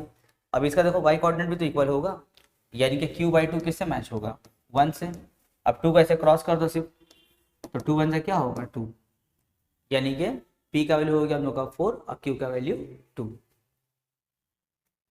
Speaker 1: अब इसका देखो y कोऑर्डिनेट भी तो इक्वल होगा, यानी कि q/2 किससे मैच होगा 1 से। अब 2 कैसे क्रॉस कर दो सिर्फ, तो 2 1 से क्या होगा 2, यानी कि p का वैल्यू हो गया हम लोग का 4 और q का वैल्यू 2।